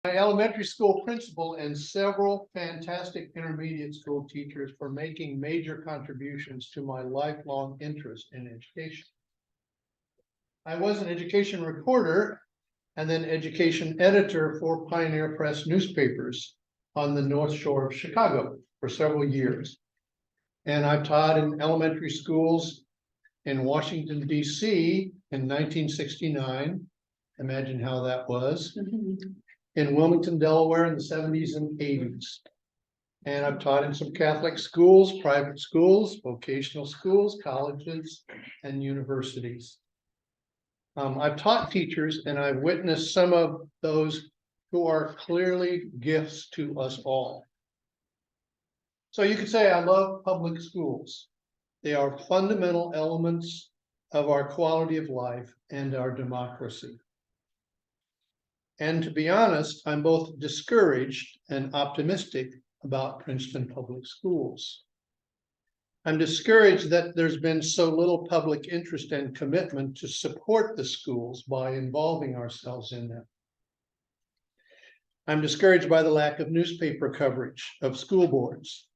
My elementary school principal and several fantastic intermediate school teachers for making major contributions to my lifelong interest in education. I was an education reporter and then education editor for Pioneer Press newspapers on the North Shore of Chicago for several years. And I've taught in elementary schools in Washington, D.C. in 1969. Imagine how that was. In Wilmington, Delaware in the 70s and 80s. And I've taught in some Catholic schools, private schools, vocational schools, colleges, and universities. I've taught teachers and I've witnessed some of those who are clearly gifts to us all. So you could say I love public schools. They are fundamental elements of our quality of life and our democracy. And to be honest, I'm both discouraged and optimistic about Princeton public schools. I'm discouraged that there's been so little public interest and commitment to support the schools by involving ourselves in them. I'm discouraged by the lack of newspaper coverage of school boards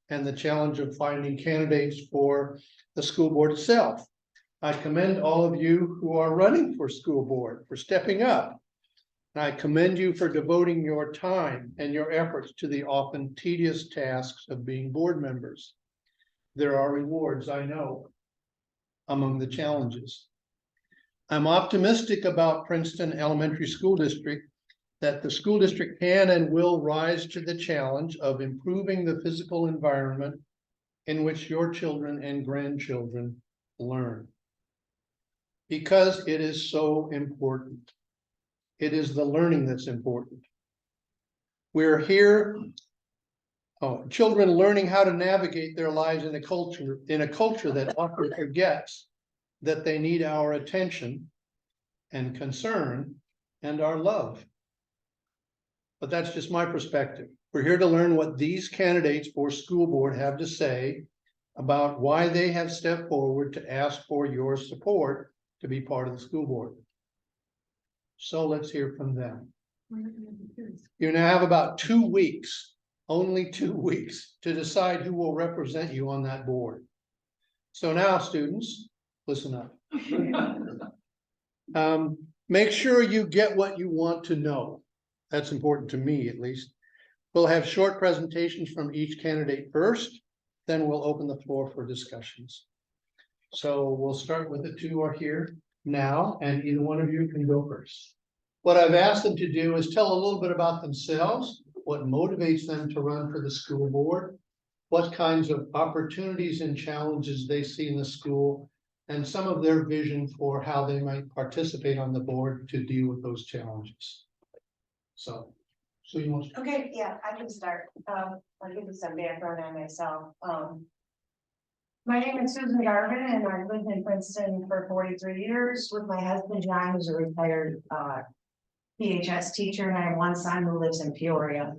and the challenge of finding candidates for the school board itself. I commend all of you who are running for school board for stepping up. I commend you for devoting your time and your efforts to the often tedious tasks of being board members. There are rewards, I know, among the challenges. I'm optimistic about Princeton Elementary School District that the school district can and will rise to the challenge of improving the physical environment in which your children and grandchildren learn. Because it is so important. It is the learning that's important. We're here, children learning how to navigate their lives in a culture that often forgets that they need our attention and concern and our love. But that's just my perspective. We're here to learn what these candidates for school board have to say about why they have stepped forward to ask for your support to be part of the school board. So let's hear from them. You now have about 2 weeks, only 2 weeks, to decide who will represent you on that board. So now, students, listen up. Make sure you get what you want to know. That's important to me, at least. We'll have short presentations from each candidate first, then we'll open the floor for discussions. So we'll start with the two who are here now, and either one of you can go first. What I've asked them to do is tell a little bit about themselves, what motivates them to run for the school board, what kinds of opportunities and challenges they see in the school, and some of their vision for how they might participate on the board to deal with those challenges. So you want to... Okay, yeah, I can start. I'll give you some background on myself. My name is Susan Garvin, and I've lived in Princeton for 43 years with my husband, John, who's a retired PHS teacher, and I have one son who lives in Peoria.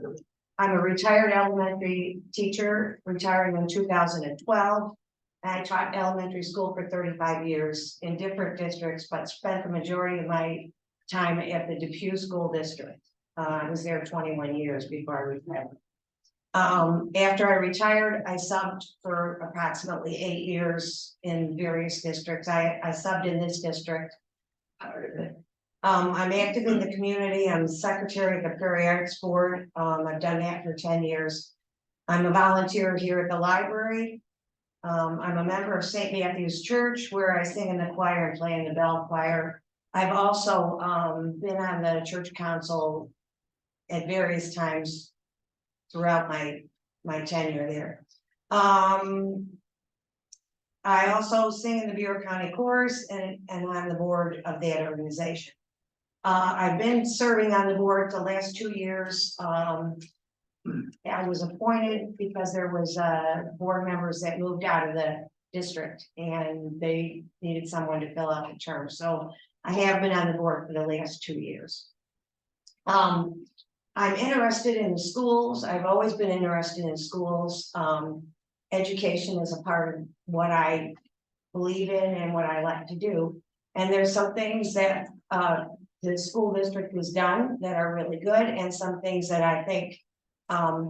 I'm a retired elementary teacher, retiring in 2012. And I taught elementary school for 35 years in different districts, but spent the majority of my time at the Depew School District. I was there 21 years before I retired. After I retired, I subbed for approximately 8 years in various districts. I subbed in this district. I'm active in the community. I'm secretary of the Prairie Arts Board. I've done that for 10 years. I'm a volunteer here at the library. I'm a member of St. Matthew's Church, where I sing in the choir and play in the bell choir. I've also been on the church council at various times throughout my tenure there. I also sing in the Bureau County Chorus and on the board of that organization. I've been serving on the board the last 2 years. I was appointed because there was board members that moved out of the district and they needed someone to fill out the term. So I have been on the board for the last 2 years. I'm interested in schools. I've always been interested in schools. Education is a part of what I believe in and what I like to do. And there's some things that the school district has done that are really good, and some things that I think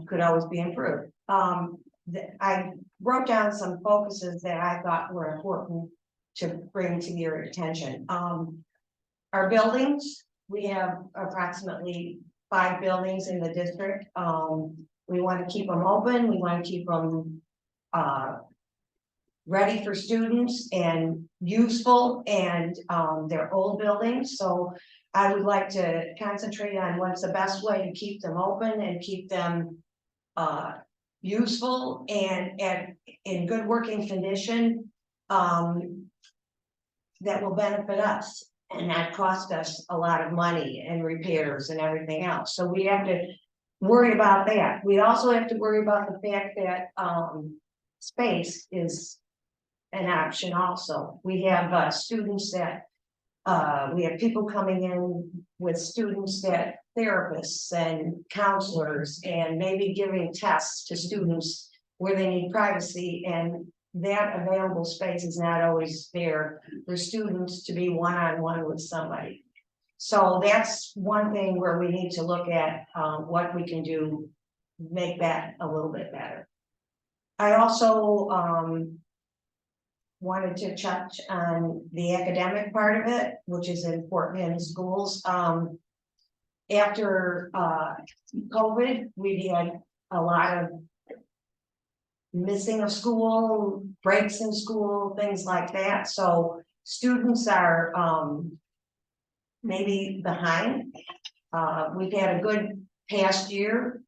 could always be improved. I wrote down some focuses that I thought were important to bring to your attention. Our buildings, we have approximately 5 buildings in the district. We want to keep them open. We want to keep them ready for students and useful, and they're old buildings. So I would like to concentrate on what's the best way to keep them open and keep them useful and in good working condition, that will benefit us and not cost us a lot of money and repairs and everything else. So we have to worry about that. We also have to worry about the fact that space is an option also. We have students that we have people coming in with students that therapists and counselors, and maybe giving tests to students where they need privacy, and that available space is not always there for students to be one-on-one with somebody. So that's one thing where we need to look at what we can do, make that a little bit better. I also wanted to touch on the academic part of it, which is important in schools. After COVID, we had a lot of missing of school, breaks in school, things like that. So students are maybe behind. We've had a good past year.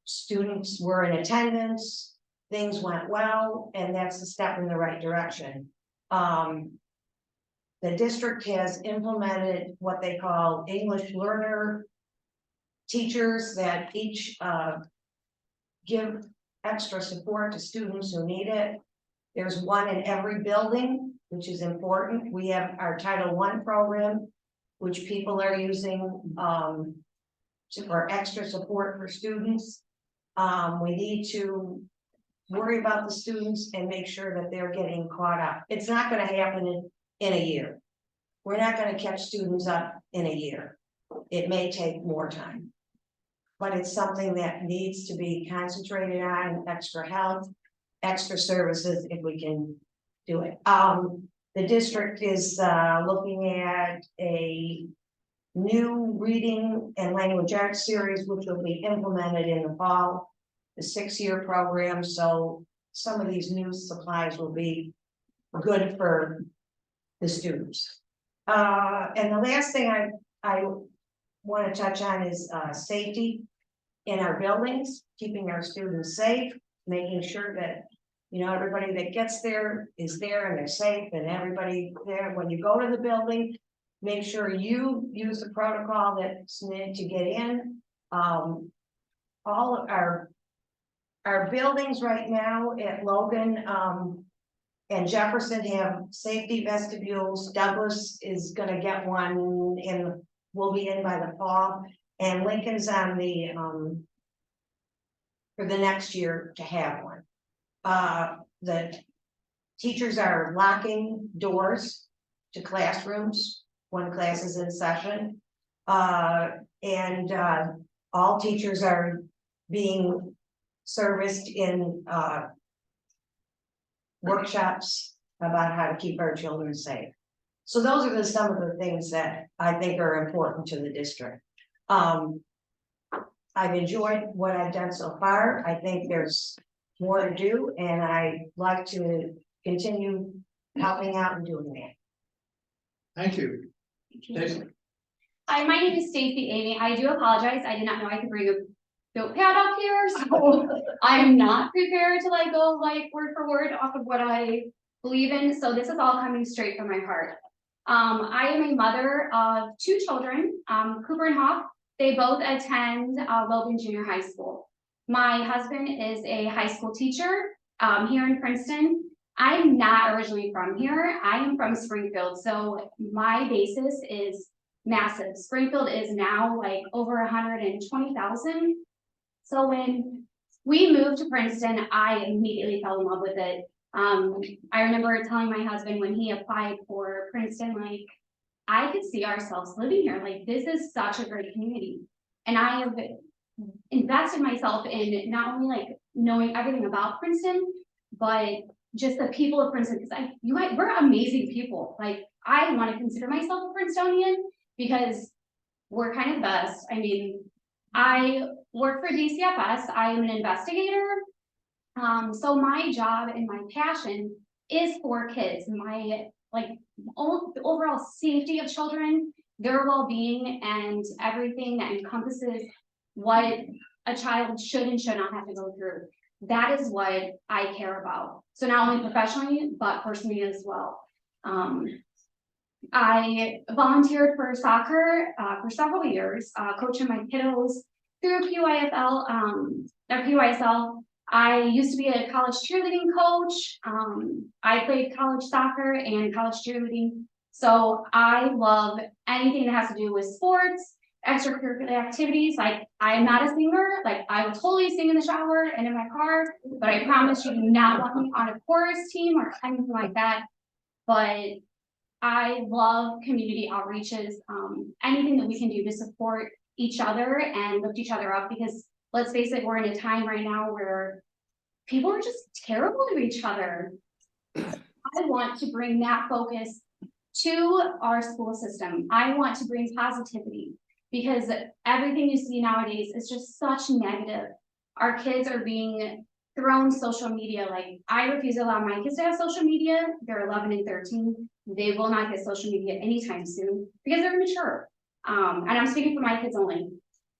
Students were in attendance, things went well, and that's a step in the right direction. The district has implemented what they call English learner teachers that each give extra support to students who need it. There's one in every building, which is important. We have our Title I program, which people are using for extra support for students. We need to worry about the students and make sure that they're getting caught up. It's not going to happen in a year. We're not going to catch students up in a year. It may take more time, but it's something that needs to be concentrated on, extra help, extra services if we can do it. The district is looking at a new reading and language arts series, which will be implemented in the fall, the 6-year program. So some of these new supplies will be good for the students. And the last thing I want to touch on is safety in our buildings, keeping our students safe, making sure that, you know, everybody that gets there is there and they're safe, and everybody there, when you go to the building, make sure you use the protocol that's needed to get in. All of our buildings right now at Logan and Jefferson have safety vestibules. Douglas is going to get one and will be in by the fall, and Lincoln's on the for the next year to have one. The teachers are locking doors to classrooms when class is in session, and all teachers are being serviced in workshops about how to keep our children safe. So those are some of the things that I think are important to the district. I've enjoyed what I've done so far. I think there's more to do, and I'd like to continue helping out and doing that. Thank you. Staci. Hi, my name is Staci Ami. I do apologize. I did not know I could bring a notepad up here, so I'm not prepared to go word for word off of what I believe in. So this is all coming straight from my heart. I am a mother of 2 children, Cooper and Hawk. They both attend Logan Junior High School. My husband is a high school teacher here in Princeton. I'm not originally from here. I am from Springfield, so my basis is massive. Springfield is now over 120,000. So when we moved to Princeton, I immediately fell in love with it. I remember telling my husband when he applied for Princeton, I could see ourselves living here. Like, this is such a great community. And I have invested myself in not only like knowing everything about Princeton, but just the people of Princeton, because we're amazing people. Like, I want to consider myself a Princetonian because we're kind of the best. I mean, I work for DCFS. I am an investigator. So my job and my passion is for kids. My the overall safety of children, their well-being, and everything that encompasses what a child should and should not have to go through. That is what I care about. So not only professionally, but personally as well. I volunteered for soccer for several years, coaching my kiddos through PYFL, or PYSL. I used to be a college cheerleading coach. I played college soccer and college cheerleading. So I love anything that has to do with sports, extracurricular activities. Like, I am not a singer. Like, I will totally sing in the shower and in my car, but I promise you do not want me on a chorus team or anything like that. But I love community outreaches, anything that we can do to support each other and lift each other up, because let's face it, we're in a time right now where people are just terrible to each other. I want to bring that focus to our school system. I want to bring positivity, because everything you see nowadays is just such negative. Our kids are being thrown social media. Like, I refuse to allow my kids to have social media. They're 11 and 13. They will not get social media anytime soon because they're immature. And I'm speaking for my kids only.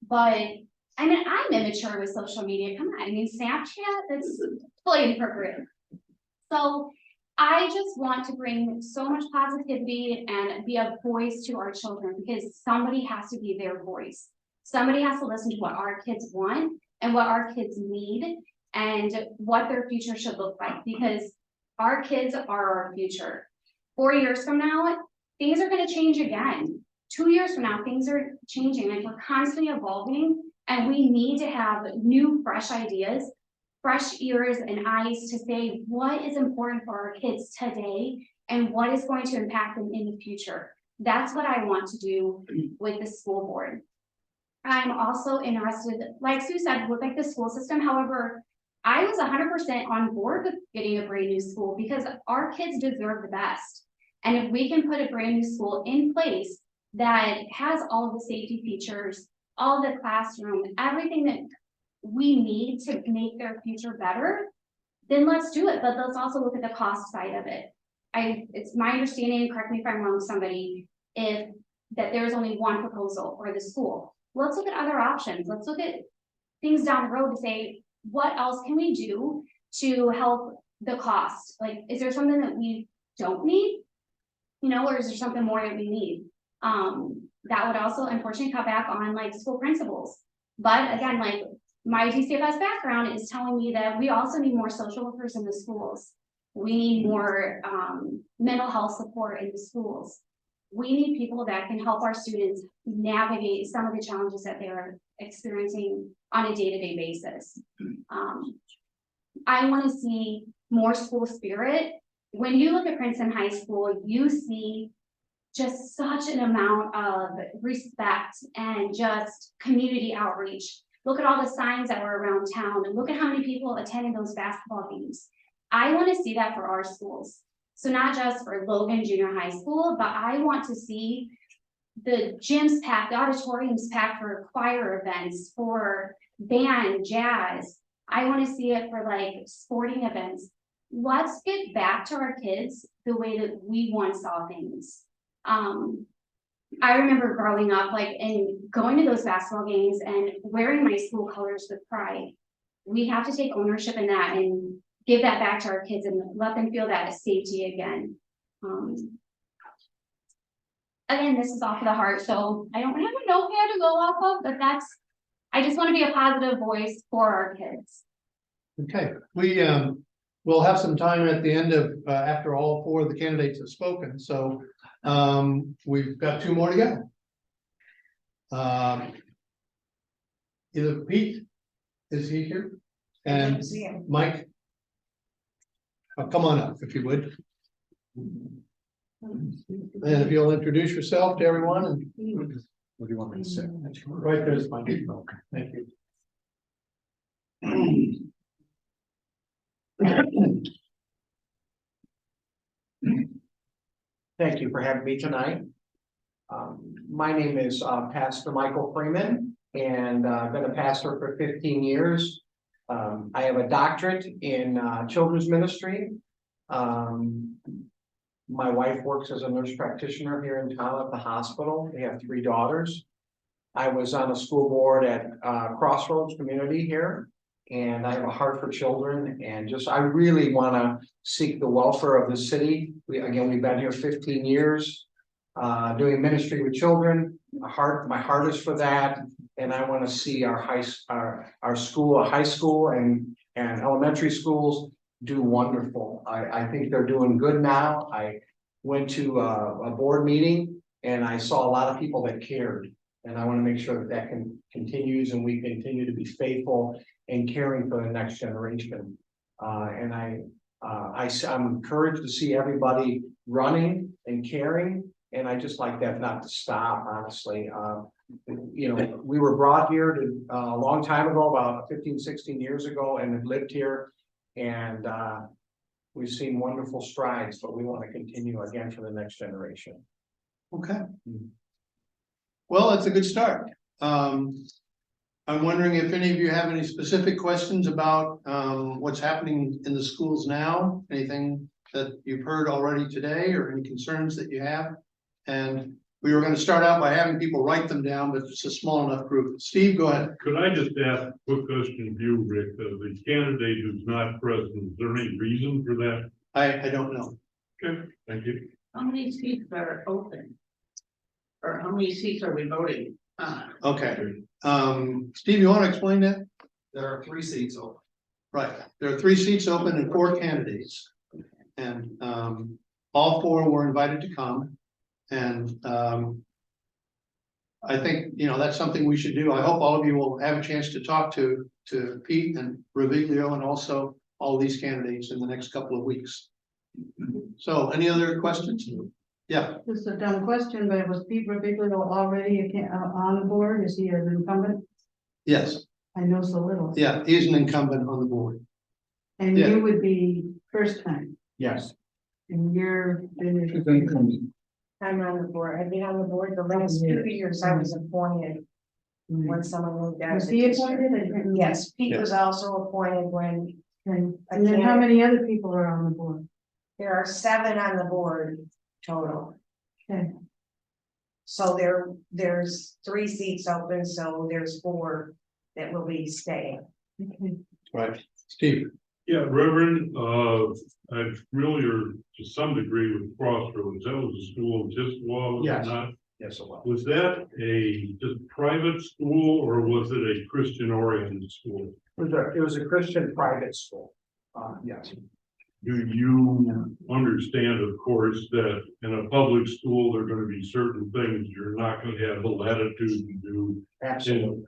But I mean, I'm immature with social media. Come on, I mean, Snapchat, that's fully inappropriate. So I just want to bring so much positivity and be a voice to our children, because somebody has to be their voice. Somebody has to listen to what our kids want and what our kids need and what their future should look like, because our kids are our future. 4 years from now, things are going to change again. 2 years from now, things are changing. Like, we're constantly evolving, and we need to have new, fresh ideas, fresh ears and eyes to say what is important for our kids today and what is going to impact them in the future. That's what I want to do with the school board. I'm also interested, like Sue said, with like the school system. However, I was 100% on board with getting a brand new school, because our kids deserve the best. And if we can put a brand new school in place that has all of the safety features, all the classroom, everything that we need to make their future better, then let's do it. But let's also look at the cost side of it. It's my understanding, correct me if I'm wrong, somebody, that there's only one proposal for the school. Let's look at other options. Let's look at things down the road to say, what else can we do to help the cost? Like, is there something that we don't need? Or is there something more that we need? That would also unfortunately cut back on like school principals. But again, like, my DCFS background is telling me that we also need more social workers in the schools. We need more mental health support in the schools. We need people that can help our students navigate some of the challenges that they're experiencing on a day-to-day basis. I want to see more school spirit. When you look at Princeton High School, you see just such an amount of respect and just community outreach. Look at all the signs that were around town, and look at how many people attended those basketball games. I want to see that for our schools. So not just for Logan Junior High School, but I want to see the gyms packed, the auditoriums packed for choir events, for band, jazz. I want to see it for like sporting events. Let's get back to our kids the way that we once saw things. I remember growing up, like, and going to those basketball games and wearing my school colors with pride. We have to take ownership in that and give that back to our kids and let them feel that safety again. Again, this is off of the heart, so I don't have a notepad to go off of, but I just want to be a positive voice for our kids. Okay, we'll have some time at the end of, after all four of the candidates have spoken, so we've got 2 more to go. Either Pete, is he here? And Mike? Oh, come on up if you would. And if you'll introduce yourself to everyone and. What do you want me to say? Right there's my name. Okay, thank you. Thank you for having me tonight. My name is Pastor Michael Freeman, and I've been a pastor for 15 years. I have a doctorate in children's ministry. My wife works as a nurse practitioner here in town at the hospital. We have 3 daughters. I was on a school board at Crossroads Community here, and I have a heart for children, and I really want to seek the welfare of the city. We've been here 15 years, doing ministry with children. My heart is for that, and I want to see our high school and elementary schools do wonderful. I think they're doing good now. I went to a board meeting and I saw a lot of people that cared, and I want to make sure that continues and we continue to be faithful and caring for the next generation. I'm encouraged to see everybody running and caring, and I just like that not to stop, honestly. We were brought here a long time ago, about 15, 16 years ago, and have lived here, and we've seen wonderful strides, but we want to continue again for the next generation. Okay. Well, it's a good start. I'm wondering if any of you have any specific questions about what's happening in the schools now, anything that you've heard already today, or any concerns that you have. And we were going to start out by having people write them down, but it's a small enough group. Steve, go ahead. Could I just ask a quick question of you, Rick? The candidate who's not present, is there any reason for that? I don't know. Okay, thank you. How many seats are open? Or how many seats are we voting? Okay. Steve, you want to explain that? There are 3 seats open. Right. There are 3 seats open and 4 candidates. And all 4 were invited to come. And I think, that's something we should do. I hope all of you will have a chance to talk to Pete and Reviglio and also all these candidates in the next couple of weeks. So any other questions? Yeah. This is a dumb question, but was Pete Reviglio already on the board? Is he an incumbent? Yes. I know so little. Yeah, he's an incumbent on the board. And Yeah. you would be first time, Yes. and you're. I'm on the board. I've been on the board the last 2 years. I was appointed when someone moved out. Was of the he district. appointed? Yes, Pete was also appointed when And then how many other people are on the board? there are 7 on the board total. Okay. So there's 3 seats open, so there's 4 that will be staying. Okay. Right. Steve. Yeah, Reverend, I'm familiar to some degree with Crossroads. That was a school in Chippewa, was it Yes. not? Yes, it was. Was that a just private school or was it a Christian oriented school? It was a Christian private school. Yes. Do you understand, of course, that in a public school, there are going to be certain things you're not going to have the latitude to do? Absolutely.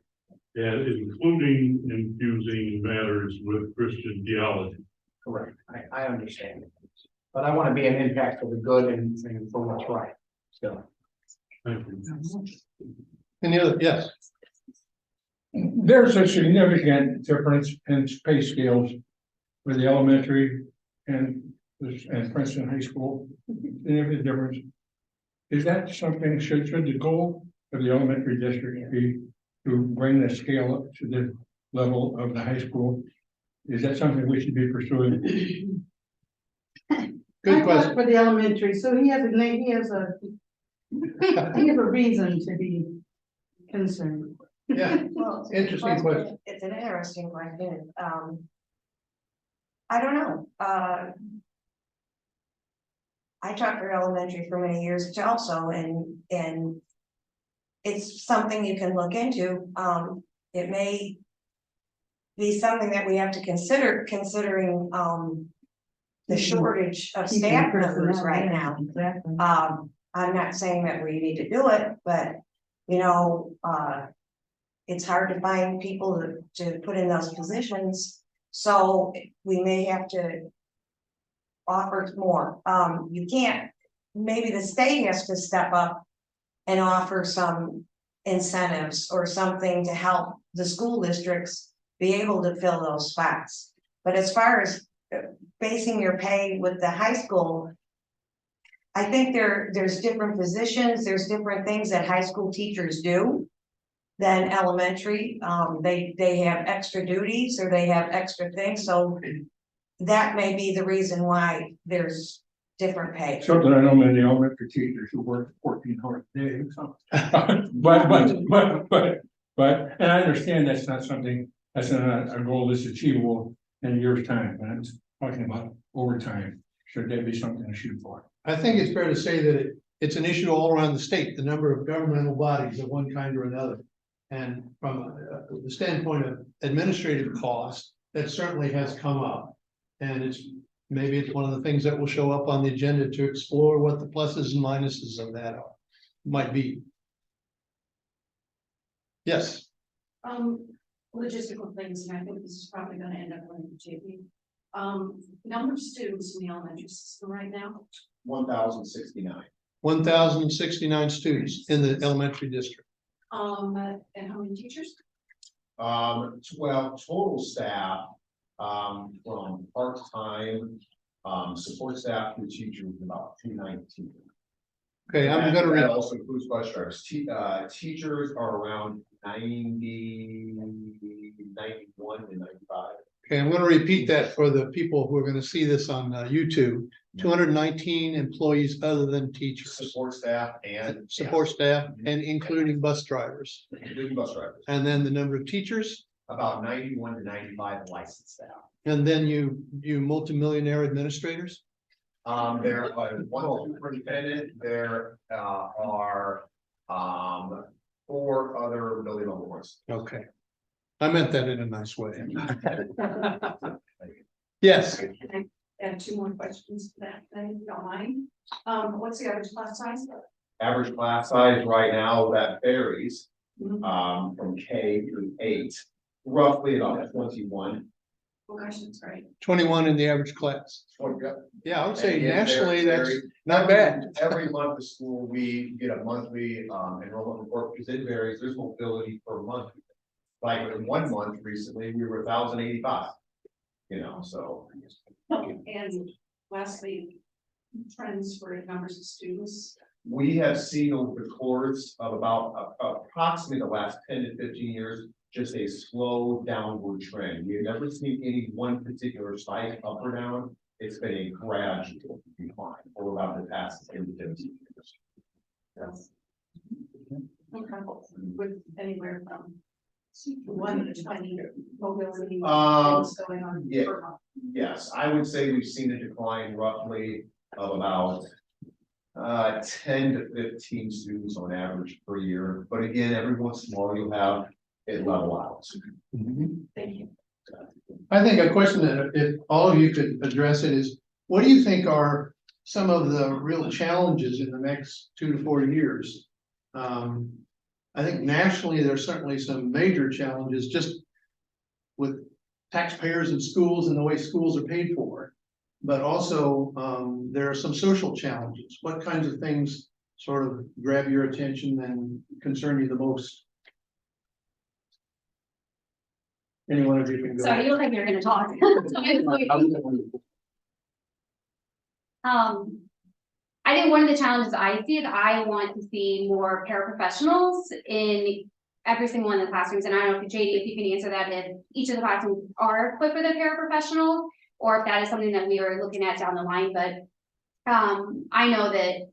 And including infusing matters with Christian theology. Correct. I understand. But I want to be an impact for the good and for what's right. So. Thank you. Any other? Yes. There's a significant difference in pay scales for the elementary and Princeton High School. Significant difference. Is that something, should the goal of the elementary district be to bring the scale up to the level of the high school? Is that something we should be pursuing? Good question. For the elementary, so he has a reason to be concerned. Yeah. Well, it's a Interesting good question. It's an interesting question. I don't know. I taught for elementary for many years also, and it's something you can look into. It may be something that we have to consider, considering the shortage of staff members right now. Exactly. I'm not saying that we need to do it, but it's hard to find people to put in those positions. So we may have to offer more. You can't maybe the state has to step up and offer some incentives or something to help the school districts be able to fill those spots. But as far as basing your pay with the high school, I think there's different positions, there's different things that high school teachers do than elementary. They have extra duties or they have extra things, so that may be the reason why there's different pay. Something I know many elementary teachers who work 14 hours a day. So. But, and I understand that's not something, that's not a goal that's achievable in a year's time, but I'm talking about overtime. Should that be something to shoot for? I think it's fair to say that it's an issue all around the state, the number of governmental bodies of one kind or another. And from the standpoint of administrative cost, that certainly has come up. And maybe it's one of the things that will show up on the agenda to explore what the pluses and minuses of that might be. Yes. Logistical things, and I think this is probably gonna end up on JP. Number of students in the elementary system right now? 1,069. 1,069 students in the elementary district. And how many teachers? Well, total staff, from part-time, support staff to teachers, about 219. Okay, I'm And gonna that read. also includes bus drivers. Teachers are around 90, 91 and 95. Okay, I'm gonna repeat that for the people who are gonna see this on YouTube. 219 employees other than teachers, Support staff and. support staff, and including bus drivers. Including bus drivers. And then the number of teachers, About 91 to 95 licensed staff. and then you multimillionaire administrators. There are one superintendent, there are 4 other building level boards. Okay. I meant that in a nice way. Yes, And 2 more questions to that, if you don't mind. What's the average class size? Average class size right now, that varies Mhm. from K through 8, roughly about 21. Oh gosh, that's great. 21 in the average class. Yeah, I would say nationally, that's not bad. Every month of school, we get a monthly enrollment report because it varies. There's mobility per month. Like in 1 month recently, we were 1,085. So. And lastly, trends for numbers of students. We have seen over the course of about approximately the last 10 to 15 years, just a slow downward trend. We've never seen any one particular spike up or down. It's been a gradual decline for about the past 10 to 15 years. Yes. Okay, with anywhere from 1 to 20 mobility things going on yeah. per month. Yes, I would say we've seen a decline roughly of about 10 to 15 students on average per year. But again, every once in a while you'll have it level out. Thank you. I think a question that if all of you could address it is, what do you think are some of the real challenges in the next 2 to 4 years? I think nationally, there's certainly some major challenges just with taxpayers and schools and the way schools are paid for. But also, there are some social challenges. What kinds of things sort of grab your attention and concern you the most? Any one of you can go. Sorry, you look like you're gonna talk. I think one of the challenges I see is I want to see more paraprofessionals in every single one of the classrooms. And I don't know if JD, if you can answer that, if each of the classrooms are equipped with a paraprofessional, or if that is something that we are looking at down the line. But I know that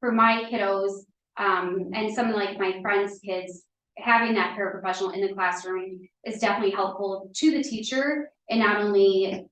for my kiddos, and some of like my friends' kids, having that paraprofessional in the classroom is definitely helpful to the teacher, and not only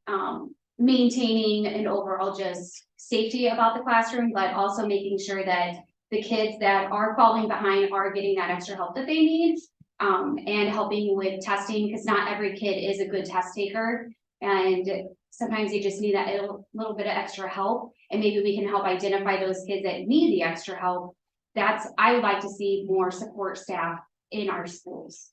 maintaining an overall just safety about the classroom, but also making sure that the kids that are falling behind are getting that extra help that they need, and helping with testing, because not every kid is a good test taker, and sometimes they just need that little bit of extra help, and maybe we can help identify those kids that need the extra help. I would like to see more support staff in our schools.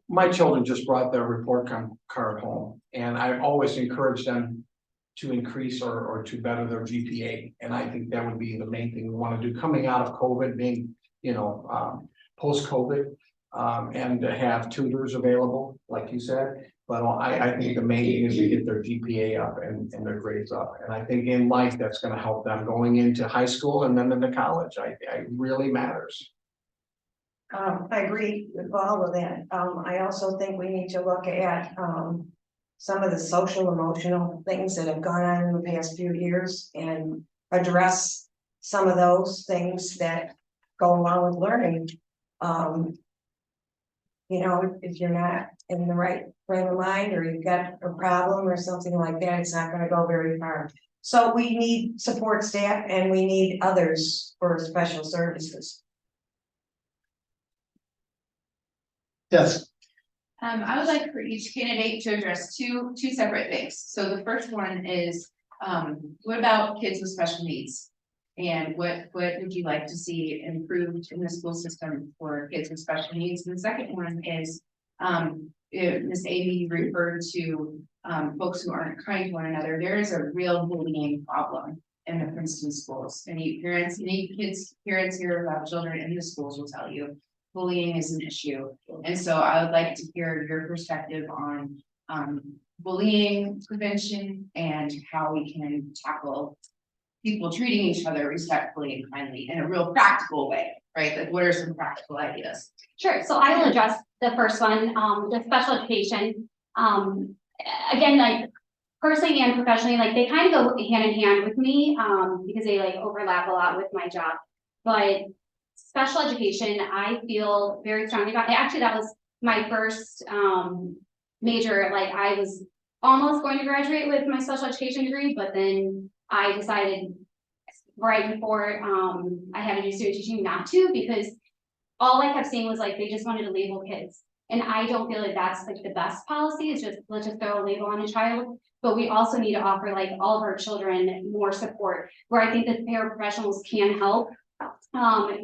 My children just brought their report card home, and I've always encouraged them to increase or to better their GPA. And I think that would be the main thing we want to do coming out of COVID, being, post-COVID. And to have tutors available, like you said. But I think the main thing is to get their GPA up and their grades up. And I think in life, that's gonna help them going into high school and then into college. I really matters. I agree with all of that. I also think we need to look at, some of the social emotional things that have gone on in the past few years and address some of those things that go along with learning. If you're not in the right frame of mind, or you've got a problem or something like that, it's not gonna go very far. So we need support staff and we need others for special services. Yes, I would like for each candidate to address two separate things. So the first one is, what about kids with special needs? And what would you like to see improved in the school system for kids with special needs? And the second one is, Ms. Amy referred to folks who aren't kind to one another. There is a real bullying problem in the Princeton schools. Any parents here about children in the schools will tell you bullying is an issue. And so I would like to hear your perspective on bullying prevention and how we can tackle people treating each other respectfully and kindly in a real practical way, right? Like, what are some practical ideas? Sure, so I will address the first one, the special education. Again, like personally and professionally, like they kind of go hand in hand with me, because they like overlap a lot with my job. But special education, I feel very strongly about. Actually, that was my first major. Like I was almost going to graduate with my special education degree, but then I decided right before I had to do student teaching not to, because all I kept seeing was like they just wanted to label kids. And I don't feel like that's like the best policy, is just let's just throw a label on a child. But we also need to offer like all of our children more support, where I think that paraprofessionals can help.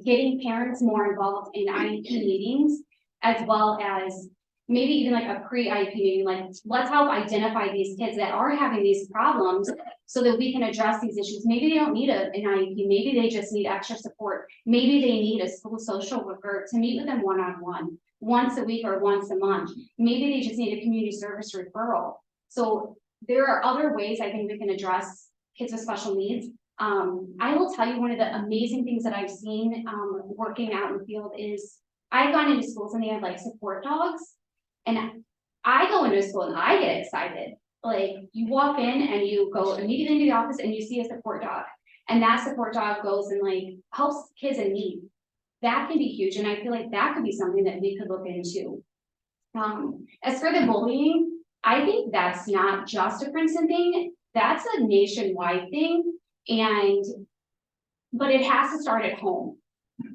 Getting parents more involved in IEP meetings, as well as maybe even like a pre-IEP meeting, like let's help identify these kids that are having these problems so that we can address these issues. Maybe they don't need an IEP, maybe they just need extra support. Maybe they need a school social worker to meet with them one-on-one, once a week or once a month. Maybe they just need a community service referral. So there are other ways I think we can address kids with special needs. I will tell you, one of the amazing things that I've seen working out in the field is I've gone into schools and they have like support dogs. And I go into a school and I get excited. Like you walk in and you go immediately into the office and you see a support dog. And that support dog goes and like helps kids in need. That can be huge. And I feel like that could be something that we could look into. As for the bullying, I think that's not just a Princeton thing. That's a nationwide thing. But it has to start at home.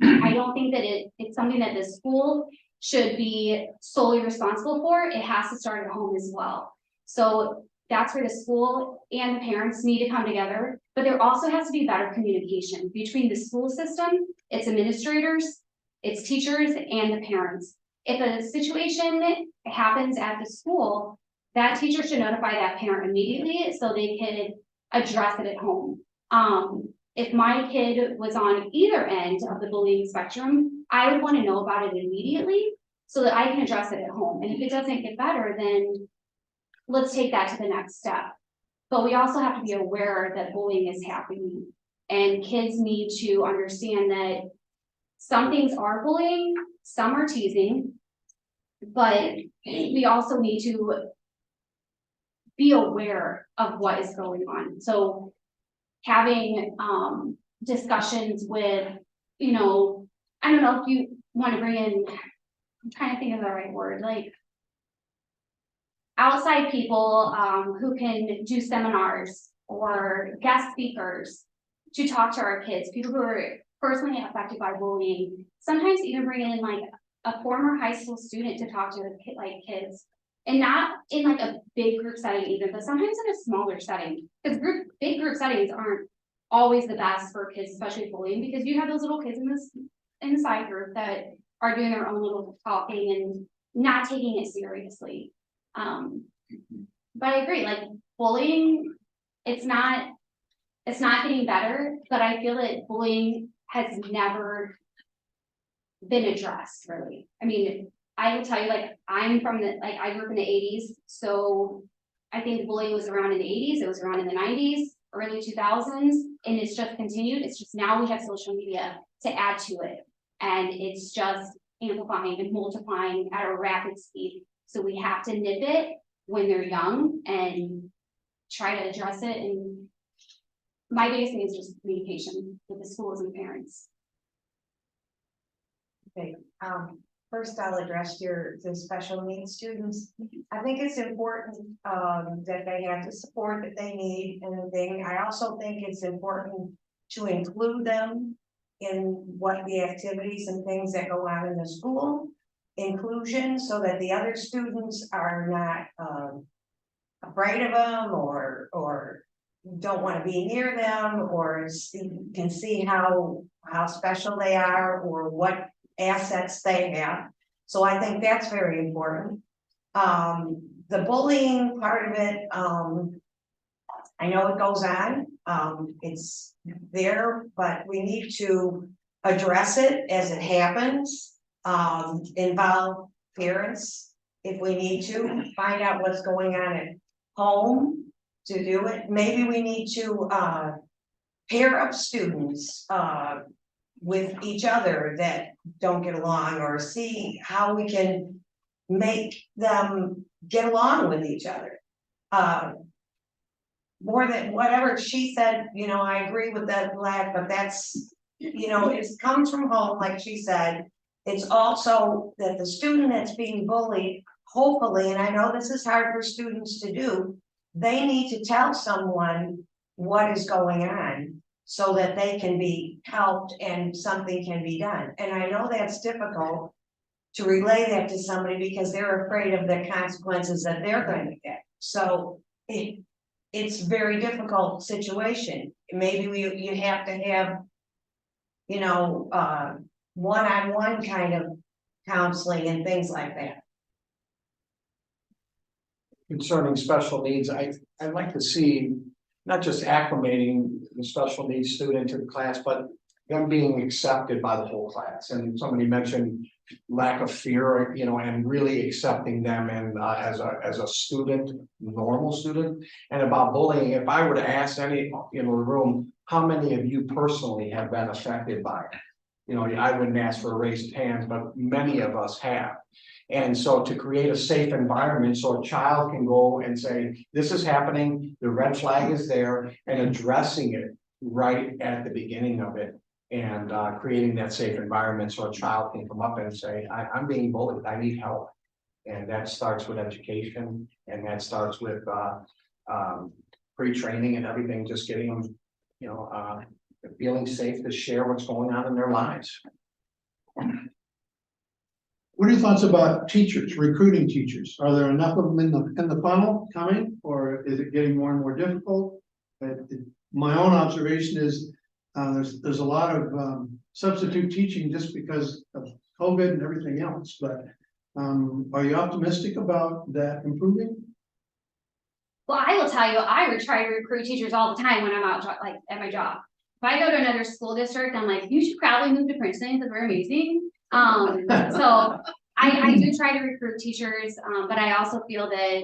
I don't think that it's something that the school should be solely responsible for. It has to start at home as well. So that's where the school and the parents need to come together. But there also has to be better communication between the school system, its administrators, its teachers, and the parents. If a situation happens at the school, that teacher should notify that parent immediately so they can address it at home. If my kid was on either end of the bullying spectrum, I would want to know about it immediately so that I can address it at home. And if it doesn't get better, then let's take that to the next step. But we also have to be aware that bullying is happening, and kids need to understand that some things are bullying, some are teasing, but we also need to be aware of what is going on. So having discussions with, I don't know if you want to bring in, I'm trying to think of the right word, like outside people who can do seminars or guest speakers to talk to our kids, people who are personally affected by bullying. Sometimes even bring in like a former high school student to talk to kids. And not in like a big group setting either, but sometimes in a smaller setting. Because big group settings aren't always the best for kids, especially bullying, because you have those little kids in the side group that are doing their own little talking and not taking it seriously. But I agree, like bullying it's not getting better, but I feel that bullying has never been addressed, really. I mean, I will tell you, like, I'm from the, like, I grew up in the 80s, so I think bullying was around in the 80s, it was around in the 90s, early 2000s, and it's just continued. It's just now we have social media to add to it, and it's just amplifying and multiplying at a rapid speed. So we have to nip it when they're young and try to address it. And my biggest thing is just communication with the schools and parents. Okay, first I'll address the special needs students. I think it's important, that they have the support that they need and everything. I also think it's important to include them in what the activities and things that go on in the school. Inclusion, so that the other students are not, afraid of them or don't want to be near them, or can see how special they are or what assets they have. So I think that's very important. The bullying part of it, I know it goes on, it's there, but we need to address it as it happens. Involve parents if we need to, find out what's going on at home to do it. Maybe we need to pair up students with each other that don't get along, or see how we can make them get along with each other. More than whatever she said, you know, I agree with that, but that's, you know, it comes from home, like she said. It's also that the student that's being bullied, hopefully, and I know this is hard for students to do, they need to tell someone what is going on so that they can be helped and something can be done. And I know that's difficult to relay that to somebody because they're afraid of the consequences that they're going to get. So it's very difficult situation. Maybe you have to have, you know, one-on-one kind of counseling and things like that. Concerning special needs, I'd like to see not just acclimating the special needs student to the class, but them being accepted by the whole class. And somebody mentioned lack of fear, you know, and really accepting them and as a student, normal student. And about bullying, if I were to ask any in the room, how many of you personally have been affected by it? You know, I wouldn't ask for a raised hand, but many of us have. And so to create a safe environment so a child can go and say, this is happening, the red flag is there, and addressing it right at the beginning of it. And creating that safe environment so a child can come up and say, I'm being bullied, I need help. And that starts with education, and that starts with pre-training and everything, just getting them, you know, feeling safe to share what's going on in their lives. What are your thoughts about teachers, recruiting teachers? Are there enough of them in the funnel coming, or is it getting more and more difficult? My own observation is there's a lot of substitute teaching just because of COVID and everything else. But are you optimistic about that improving? Well, I will tell you, I would try to recruit teachers all the time when I'm out, like at my job. If I go to another school district, I'm like, you should probably move to Princeton because we're amazing. So I do try to recruit teachers, but I also feel that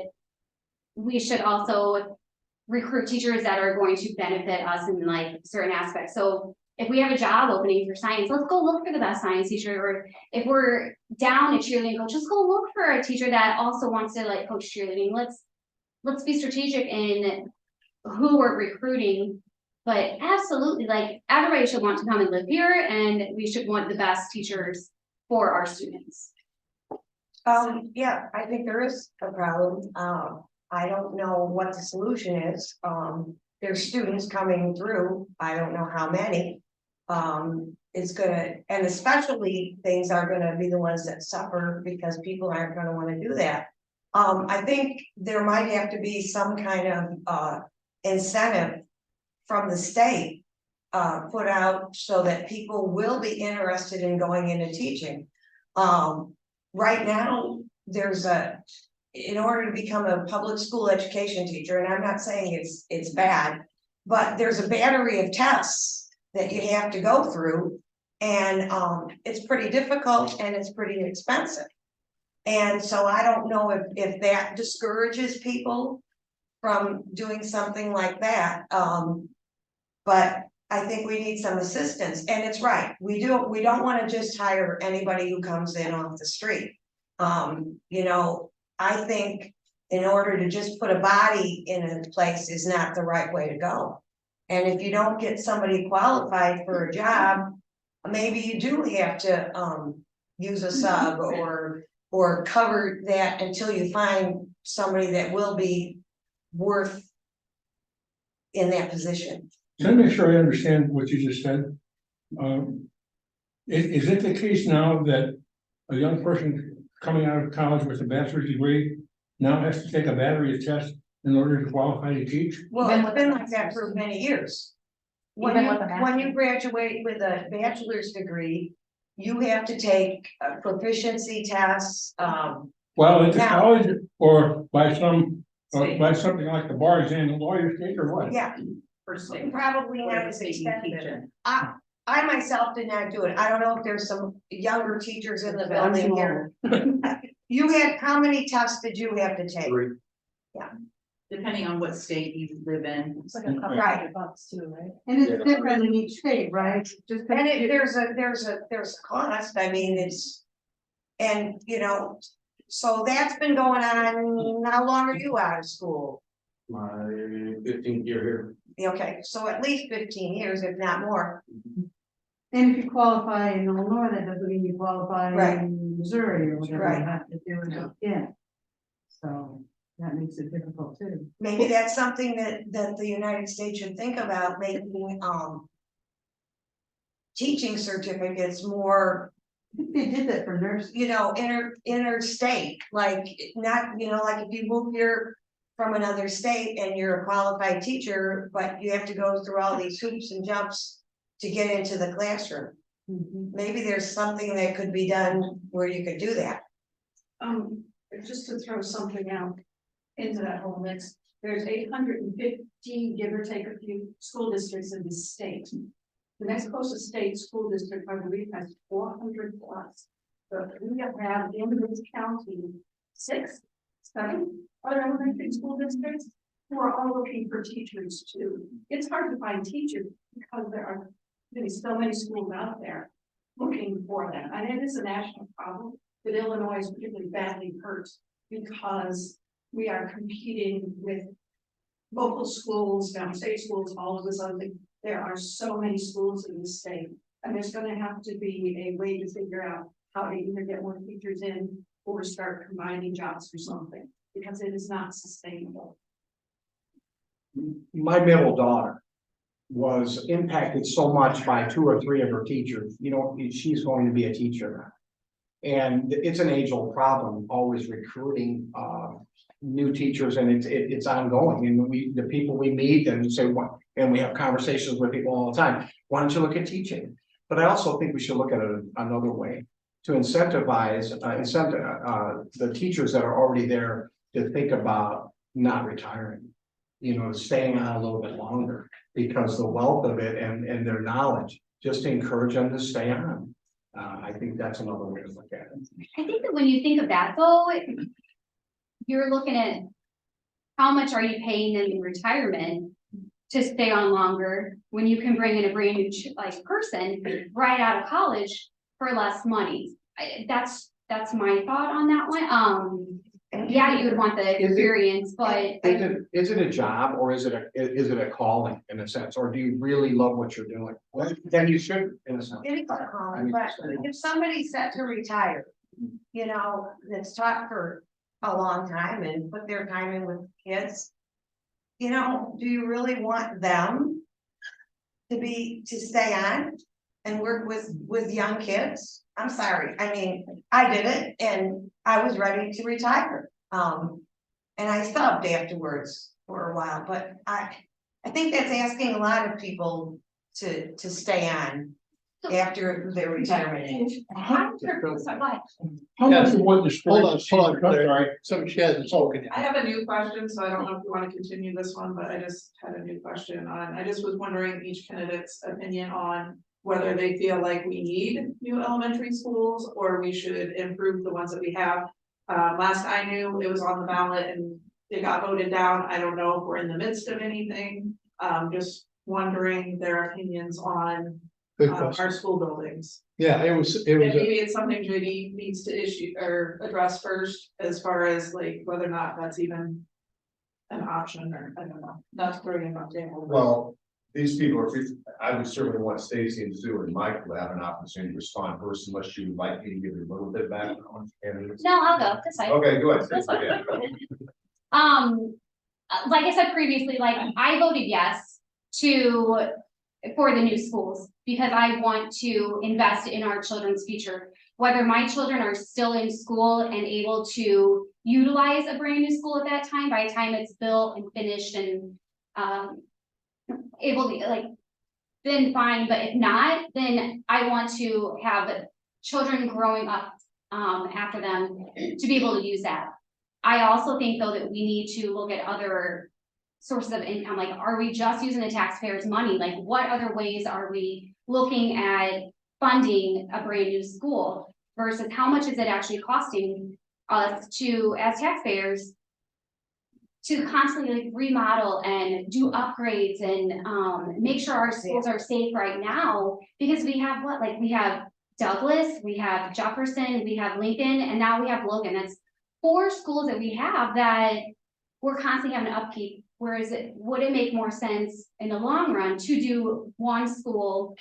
we should also recruit teachers that are going to benefit us in like certain aspects. So if we have a job opening for science, let's go look for the best science teacher. Or if we're down a cheerleading coach, just go look for a teacher that also wants to like coach cheerleading. Let's be strategic in who we're recruiting. But absolutely, like everybody should want to come and live here, and we should want the best teachers for our students. Yeah, I think there is a problem. I don't know what the solution is. There's students coming through. I don't know how many. It's gonna, and especially things are gonna be the ones that suffer because people aren't gonna want to do that. I think there might have to be some kind of incentive from the state put out so that people will be interested in going into teaching. Right now, there's in order to become a public school education teacher, and I'm not saying it's bad, but there's a battery of tests that you have to go through. And it's pretty difficult and it's pretty expensive. And so I don't know if that discourages people from doing something like that. But I think we need some assistance, and it's right, we don't want to just hire anybody who comes in off the street. You know, I think in order to just put a body in a place is not the right way to go. And if you don't get somebody qualified for a job, maybe you do have to use a sub or cover that until you find somebody that will be worth in that position. Let me make sure I understand what you just said. Is it the case now that a young person coming out of college with a bachelor's degree now has to take a battery of tests in order to qualify to teach? Well, Even it's with been the like that for many years. Even When with a you graduate with a bachelor's degree, you have to take proficiency tests, Well, at the Now- college or by some, or State. by something like the bar exam, the lawyer's state or what? yeah, Per state. probably not Whatever as state you teach expensive. in. I myself did not do it. I don't know if there's some younger teachers in the building here. You had, how many tests did you have to take? Depending on what state you live in. It's like a couple Right. hundred bucks too, right? And it's different in each state, right? Just. And there's a cost, I mean, it's, and, you know, so that's been going on, how long are you out of school? My 15th year here. Okay, so at least 15 years, if not more. And if you qualify in Illinois, that doesn't mean you qualify Right. in Missouri or whatever Right. you have to do it again. So that makes it difficult too. Maybe that's something that the United States should think about, making, teaching certificates more, I think they did that for nurses. you know, interstate, like, not, you know, like if you move here from another state and you're a qualified teacher, but you have to go through all these hoops and jumps to get into the classroom. Maybe there's something that could be done where you could do that. Just to throw something out into that whole mix, there's 850, give or take a few, school districts in the state. The next closest state school district, I believe, has 400 plus. So we have in this county, 6, 7 other elementary school districts who are all looking for teachers too. It's hard to find teachers because there are so many schools out there looking for them. And it is a national problem, but Illinois is particularly badly hurt because we are competing with local schools, downstate schools, all of this other thing. There are so many schools in the state, and there's gonna have to be a way to figure out how to either get more teachers in or start combining jobs or something, because it is not sustainable. My middle daughter was impacted so much by 2 or 3 of her teachers, you know, she's going to be a teacher now. And it's an age-old problem, always recruiting new teachers, and it's ongoing. And the people we meet and say what, and we have conversations with people all the time. Why don't you look at teaching? But I also think we should look at it another way to incentivize the teachers that are already there to think about not retiring, you know, staying on a little bit longer, because the wealth of it and their knowledge, just to encourage them to stay on. I think that's another way to look at it. I think that when you think of that though, you're looking at how much are you paying them in retirement to stay on longer when you can bring in a brand new person right out of college for less money. That's my thought on that one. Yeah, you would want the experience, but Is it a job, or is it a calling in a sense, or do you really love what you're doing? Well, then you should, in a sense. It is a calling, but if somebody's set to retire, you know, that's taught for a long time and put their time in with kids. You know, do you really want them to stay on and work with young kids? I'm sorry, I mean, I did it and I was ready to retire. And I stopped afterwards for a while, but I think that's asking a lot of people to stay on. after their retirement age. Sorry, go ahead. How much of what the Hold sports? on, I'm sorry. so she hasn't spoken yet. I have a new question, so I don't know if you wanna continue this one, but I just had a new question on, I just was wondering each candidate's opinion on. Whether they feel like we need new elementary schools or we should improve the ones that we have. Last I knew, it was on the ballot and it got voted down. I don't know if we're in the midst of anything. Just wondering their opinions on Good question. our school buildings. Yeah, it was, And maybe it's something JD needs to issue or address first, as far as like whether or not that's even an option, or I don't know, not throwing it on the table. Well, these people are, I would certainly want Staci and Sue and Michael to have an opportunity to respond first, unless you would like me to give you a little bit back on candidates. No, I'll go, this side. Okay, go ahead. This one. Yeah. Like I said previously, like I voted yes for the new schools because I want to invest in our children's future. Whether my children are still in school and able to utilize a brand new school at that time, by the time it's built and finished and able to like, then fine, but if not, then I want to have children growing up after them to be able to use that. I also think though that we need to look at other sources of income, like are we just using the taxpayers' money? Like what other ways are we looking at funding a brand new school versus how much is it actually costing us to, as taxpayers, to constantly like remodel and do upgrades and make sure our schools are safe right now, because we have what, like we have Douglas, we have Jefferson, we have Lincoln, and now we have Logan. That's 4 schools that we have that we're constantly having to upkeep. Whereas would it make more sense in the long run to do one school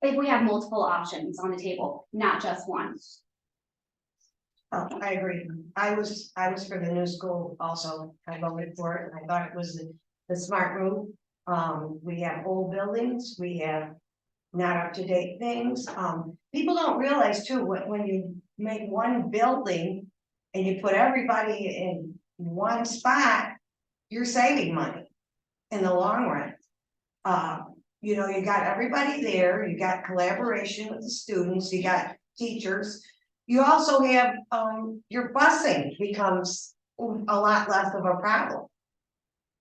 if we have multiple options on the table, not just one? Oh, I agree. I was for the new school also. I voted for it. I thought it was the smart move. We have old buildings, we have not up to date things. People don't realize too, when you make one building and you put everybody in one spot, you're saving money in the long run. You know, you got everybody there, you got collaboration with the students, you got teachers. You also have, your busing becomes a lot less of a problem.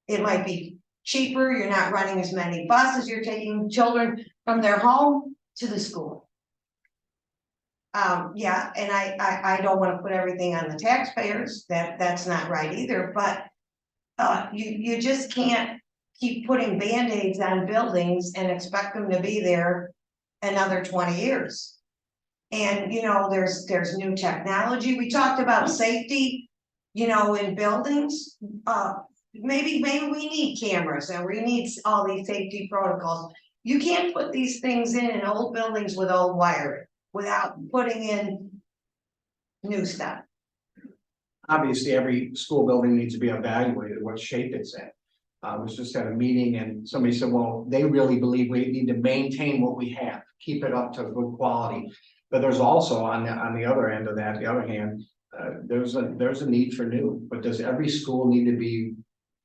It might be cheaper, you're not running as many buses, you're taking children from their home to the school. Yeah, and I don't wanna put everything on the taxpayers, that's not right either, but you just can't keep putting Band-Aids on buildings and expect them to be there another 20 years. And, you know, there's new technology. We talked about safety, you know, in buildings. Maybe we need cameras and we need all these safety protocols. You can't put these things in old buildings with old wiring without putting in new stuff. Obviously, every school building needs to be evaluated, what shape it's in. I was just at a meeting and somebody said, well, they really believe we need to maintain what we have, keep it up to good quality. But there's also on the other end of that, the other hand, there's a need for new, but does every school need to be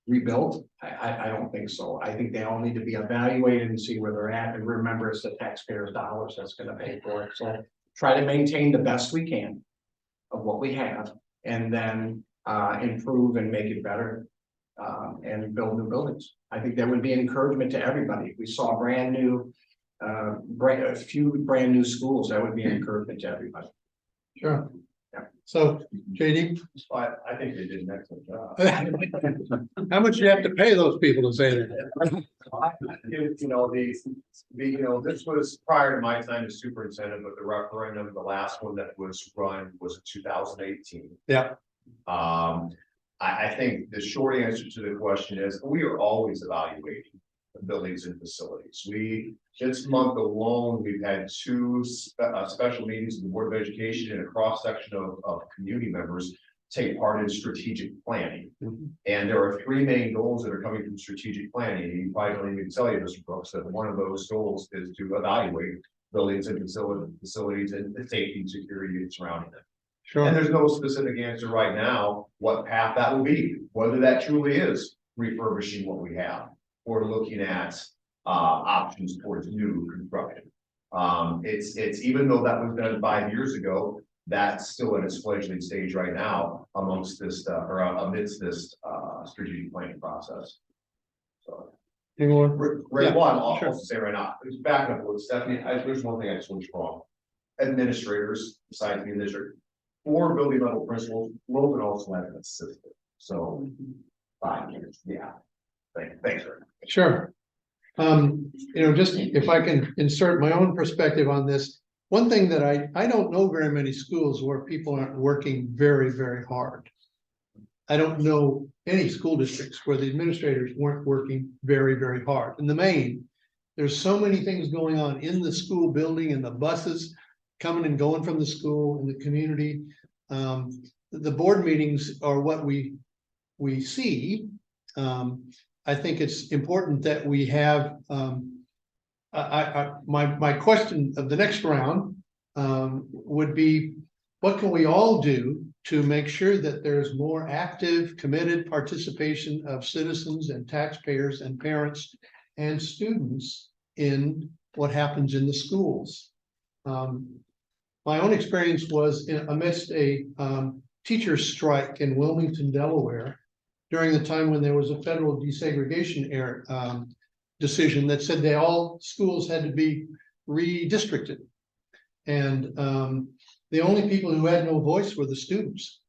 rebuilt? I don't think so. I think they all need to be evaluated and see where they're at, and remember it's the taxpayers' dollars that's gonna pay for it. So try to maintain the best we can of what we have, and then improve and make it better, and build new buildings. I think that would be an encouragement to everybody. If we saw a few brand new schools, that would be an encouragement to everybody. Sure. Yeah. So, JD, I think they did an excellent job. how much do you have to pay those people to say that? You know, this was prior to my time as superintendent, but the referendum, the last one that was run was in 2018. Yeah. I think the short answer to the question is, we are always evaluating the buildings and facilities. This month alone, we've had 2 special meetings with the Board of Education and a cross section of community members take part in strategic planning. And there are 3 main goals that are coming from strategic planning. You probably don't even tell you, Mr. Brooks, that one of those goals is to evaluate buildings and facilities and the safety and security surrounding them. Sure. And there's no specific answer right now what path that will be, whether that truly is refurbishing what we have or looking at options towards new construction. It's even though that was done 5 years ago, that's still in its fledgling stage right now amongst this, or amidst this, strategic planning process. So. Anyone? Ray, Yeah, one, I'll sure. also say right now, it's back up with Stephanie, there's one thing I just was wrong. Administrators, besides the administrator, 4 building level principals, Logan also has an assistant, so 5 years, yeah. Thanks, sir. Sure. Just if I can insert my own perspective on this, one thing that I don't know very many schools where people aren't working very, very hard. I don't know any school districts where the administrators weren't working very, very hard. In the main, there's so many things going on in the school building and the buses coming and going from the school and the community. The board meetings are what we see. I think it's important that we have, my question of the next round would be, what can we all do to make sure that there's more active, committed participation of citizens and taxpayers and parents and students in what happens in the schools? My own experience was amidst a teacher's strike in Wilmington, Delaware, during the time when there was a federal desegregation decision that said that all schools had to be redistricted. And the only people who had no voice were the students.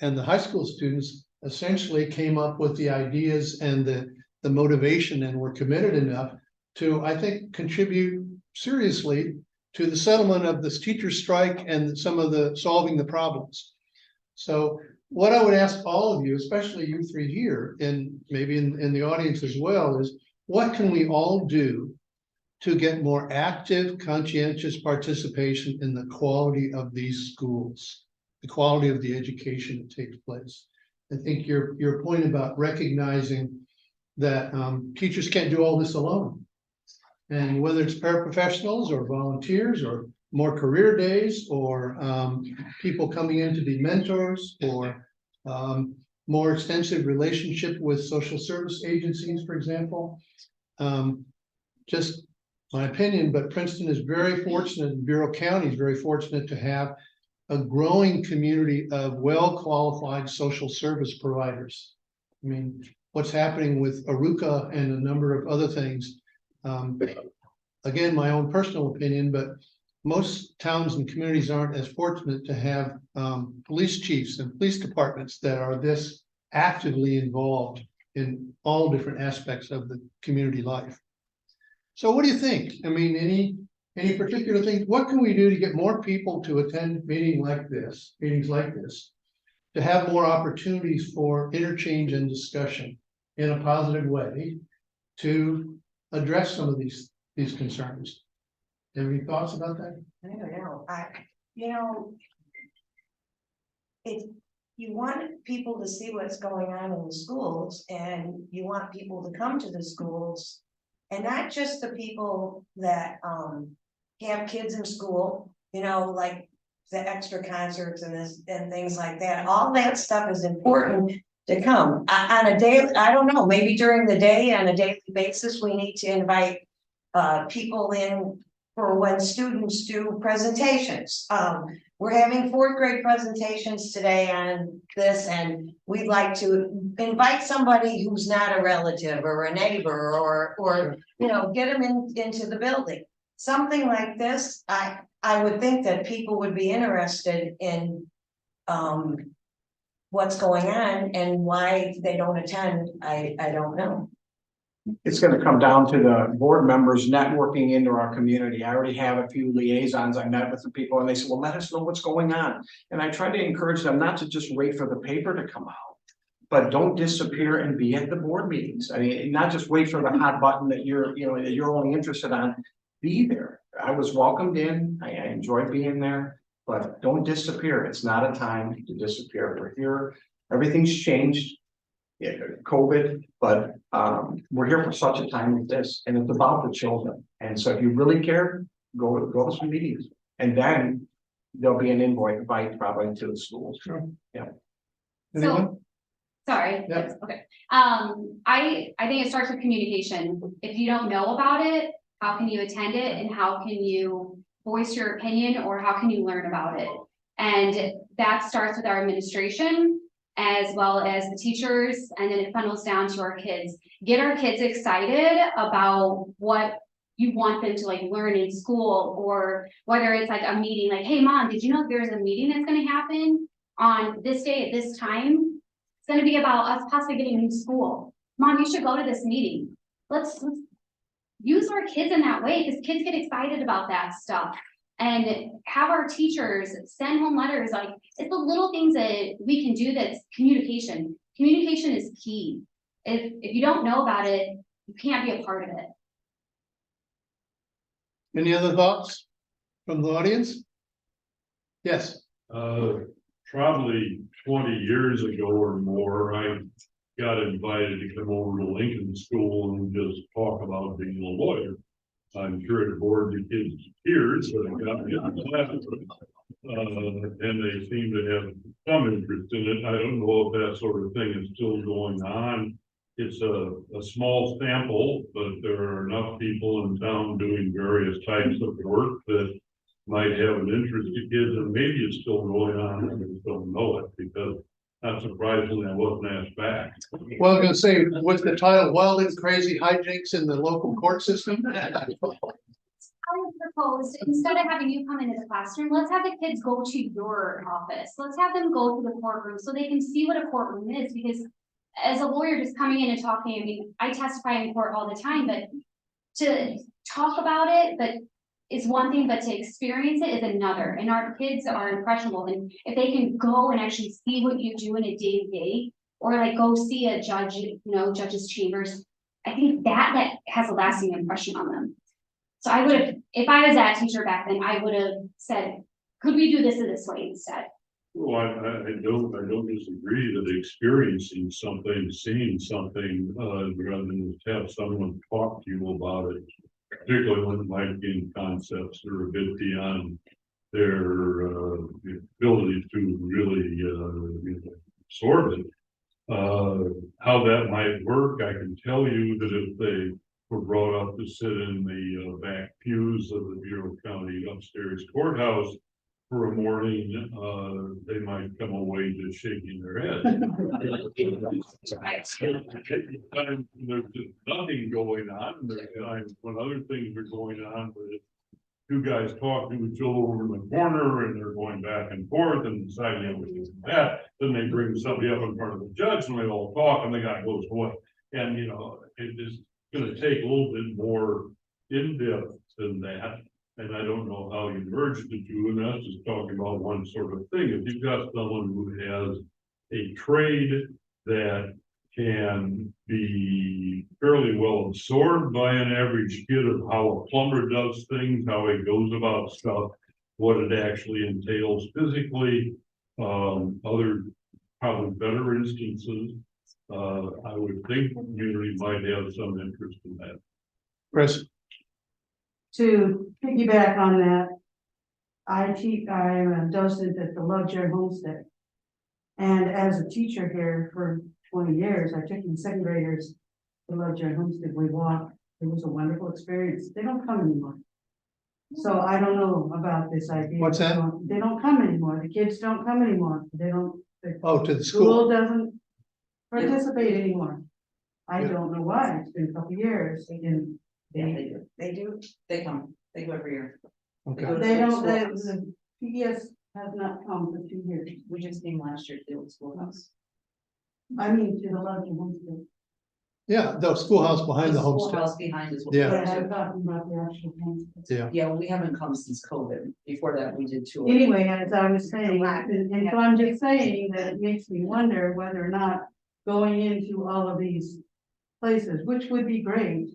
And the high school students essentially came up with the ideas and the motivation and were committed enough to, I think, contribute seriously to the settlement of this teacher strike and some of the solving the problems. So what I would ask all of you, especially you three here, and maybe in the audience as well, is what can we all do to get more active, conscientious participation in the quality of these schools, the quality of the education that takes place? I think your point about recognizing that teachers can't do all this alone. And whether it's paraprofessionals or volunteers or more career days or people coming in to be mentors or more extensive relationship with social service agencies, for example. Just my opinion, but Princeton is very fortunate, and Bureau County is very fortunate to have a growing community of well-qualified social service providers. I mean, what's happening with Aruka and a number of other things. Again, my own personal opinion, but most towns and communities aren't as fortunate to have police chiefs and police departments that are this actively involved in all different aspects of the community life. So what do you think? I mean, any particular things? What can we do to get more people to attend meetings like this, to have more opportunities for interchange and discussion in a positive way to address some of these concerns? Any thoughts about that? I don't know. If you want people to see what's going on in the schools and you want people to come to the schools, and not just the people that have kids in school, like the extra concerts and things like that. All that stuff is important to come on a daily. I don't know, maybe during the day on a daily basis, we need to invite people in for when students do presentations. We're having 4th grade presentations today on this, and we'd like to invite somebody who's not a relative or a neighbor or get them into the building. Something like this, I would think that people would be interested in what's going on, and why they don't attend, I don't know. It's gonna come down to the board members networking into our community. I already have a few liaisons. I met with the people and they said, well, let us know what's going on. And I try to encourage them not to just wait for the paper to come out, but don't disappear and be at the board meetings. I mean, not just wait for the hot button that you're only interested on. Be there. I was welcomed in. I enjoyed being there, but don't disappear. It's not a time to disappear. We're here. Everything's changed. Yeah, COVID, but we're here for such a time as this, and it's about the children. And so if you really care, go to some meetings, and then there'll be an invite probably to the schools. Sure. Yeah. Anyone? Sorry. Yeah. Okay. I think it starts with communication. If you don't know about it, How can you attend it and how can you voice your opinion or how can you learn about it? And that starts with our administration as well as the teachers, and then it funnels down to our kids. Get our kids excited about what you want them to like learn in school, or whether it's like a meeting, like, hey mom, did you know there's a meeting that's gonna happen on this day at this time? It's gonna be about us possibly getting a new school. Mom, you should go to this meeting. Let's use our kids in that way, because kids get excited about that stuff. And have our teachers send home letters, like, it's the little things that we can do that's communication. Communication is key. If you don't know about it, you can't be a part of it. Any other thoughts from the audience? Yes. Probably 20 years ago or more, I got invited to come over to Lincoln School and just talk about being a lawyer. I'm sure it bored the kids to tears, but it got me in the classroom. And they seem to have some interest in it. I don't know if that sort of thing is still going on. It's a small sample, but there are enough people in town doing various types of work that might have an interest to kids, and maybe it's still going on, and we just don't know it, because not surprisingly, I wasn't asked back. Well, I was gonna say, what's the title? Wild and Crazy Hijinks in the Local Court System? I would propose, instead of having you come into the classroom, let's have the kids go to your office. Let's have them go to the courtroom so they can see what a courtroom is, because as a lawyer just coming in and talking, I mean, I testify in court all the time, but to talk about it, but is one thing, but to experience it is another. And our kids are impressionable, and if they can go and actually see what you do in a day-to-day, or like go see a judge, you know, judge's chambers, I think that has a lasting impression on them. So I would have, if I was that teacher back then, I would have said, could we do this in this way instead? Well, I don't disagree that experiencing something, seeing something, rather than just have someone talk to you about it, particularly when it might be in concepts that are a bit beyond their ability to really absorb it. How that might work, I can tell you that if they were brought up to sit in the back pews of the Bureau County upstairs courthouse for a morning, they might come away just shaking their head. There's just nothing going on. There's times when other things are going on, but if two guys talk to each other over in the corner and they're going back and forth and deciding everything that, then they bring somebody up in front of the judge and they all talk and the guy goes away. And you know, it is gonna take a little bit more in-depth than that. And I don't know how you merge the two, and that's just talking about one sort of thing. If you've got someone who has a trade that can be fairly well absorbed by an average kid of how a plumber does things, how he goes about stuff, what it actually entails physically, other probably better instances, I would think the community might have some interest in that. Chris? To piggyback on that, I am a docent at the Lovejoy Homestead. And as a teacher here for 20 years, I took in second graders to Lovejoy Homestead. We walked. It was a wonderful experience. They don't come anymore. So I don't know about this idea. What's that? They don't come anymore. The kids don't come anymore. They don't. Oh, to the School school. doesn't participate anymore. I don't know why. It's been a couple of years. Yeah, they do. They do. They come. They go every year. Okay. They don't, the PBS has not come for 2 years. We just came last year to the schoolhouse. I mean, to the Lovejoy Homestead. Yeah, the schoolhouse behind the homestead. Schoolhouse behind is what. Yeah. But I'm talking about the actual homestead. Yeah. Yeah, we haven't come since COVID. Before that, we did two. Anyway, as I was saying, and so I'm just saying that it makes me wonder whether or not going into all of these places, which would be great,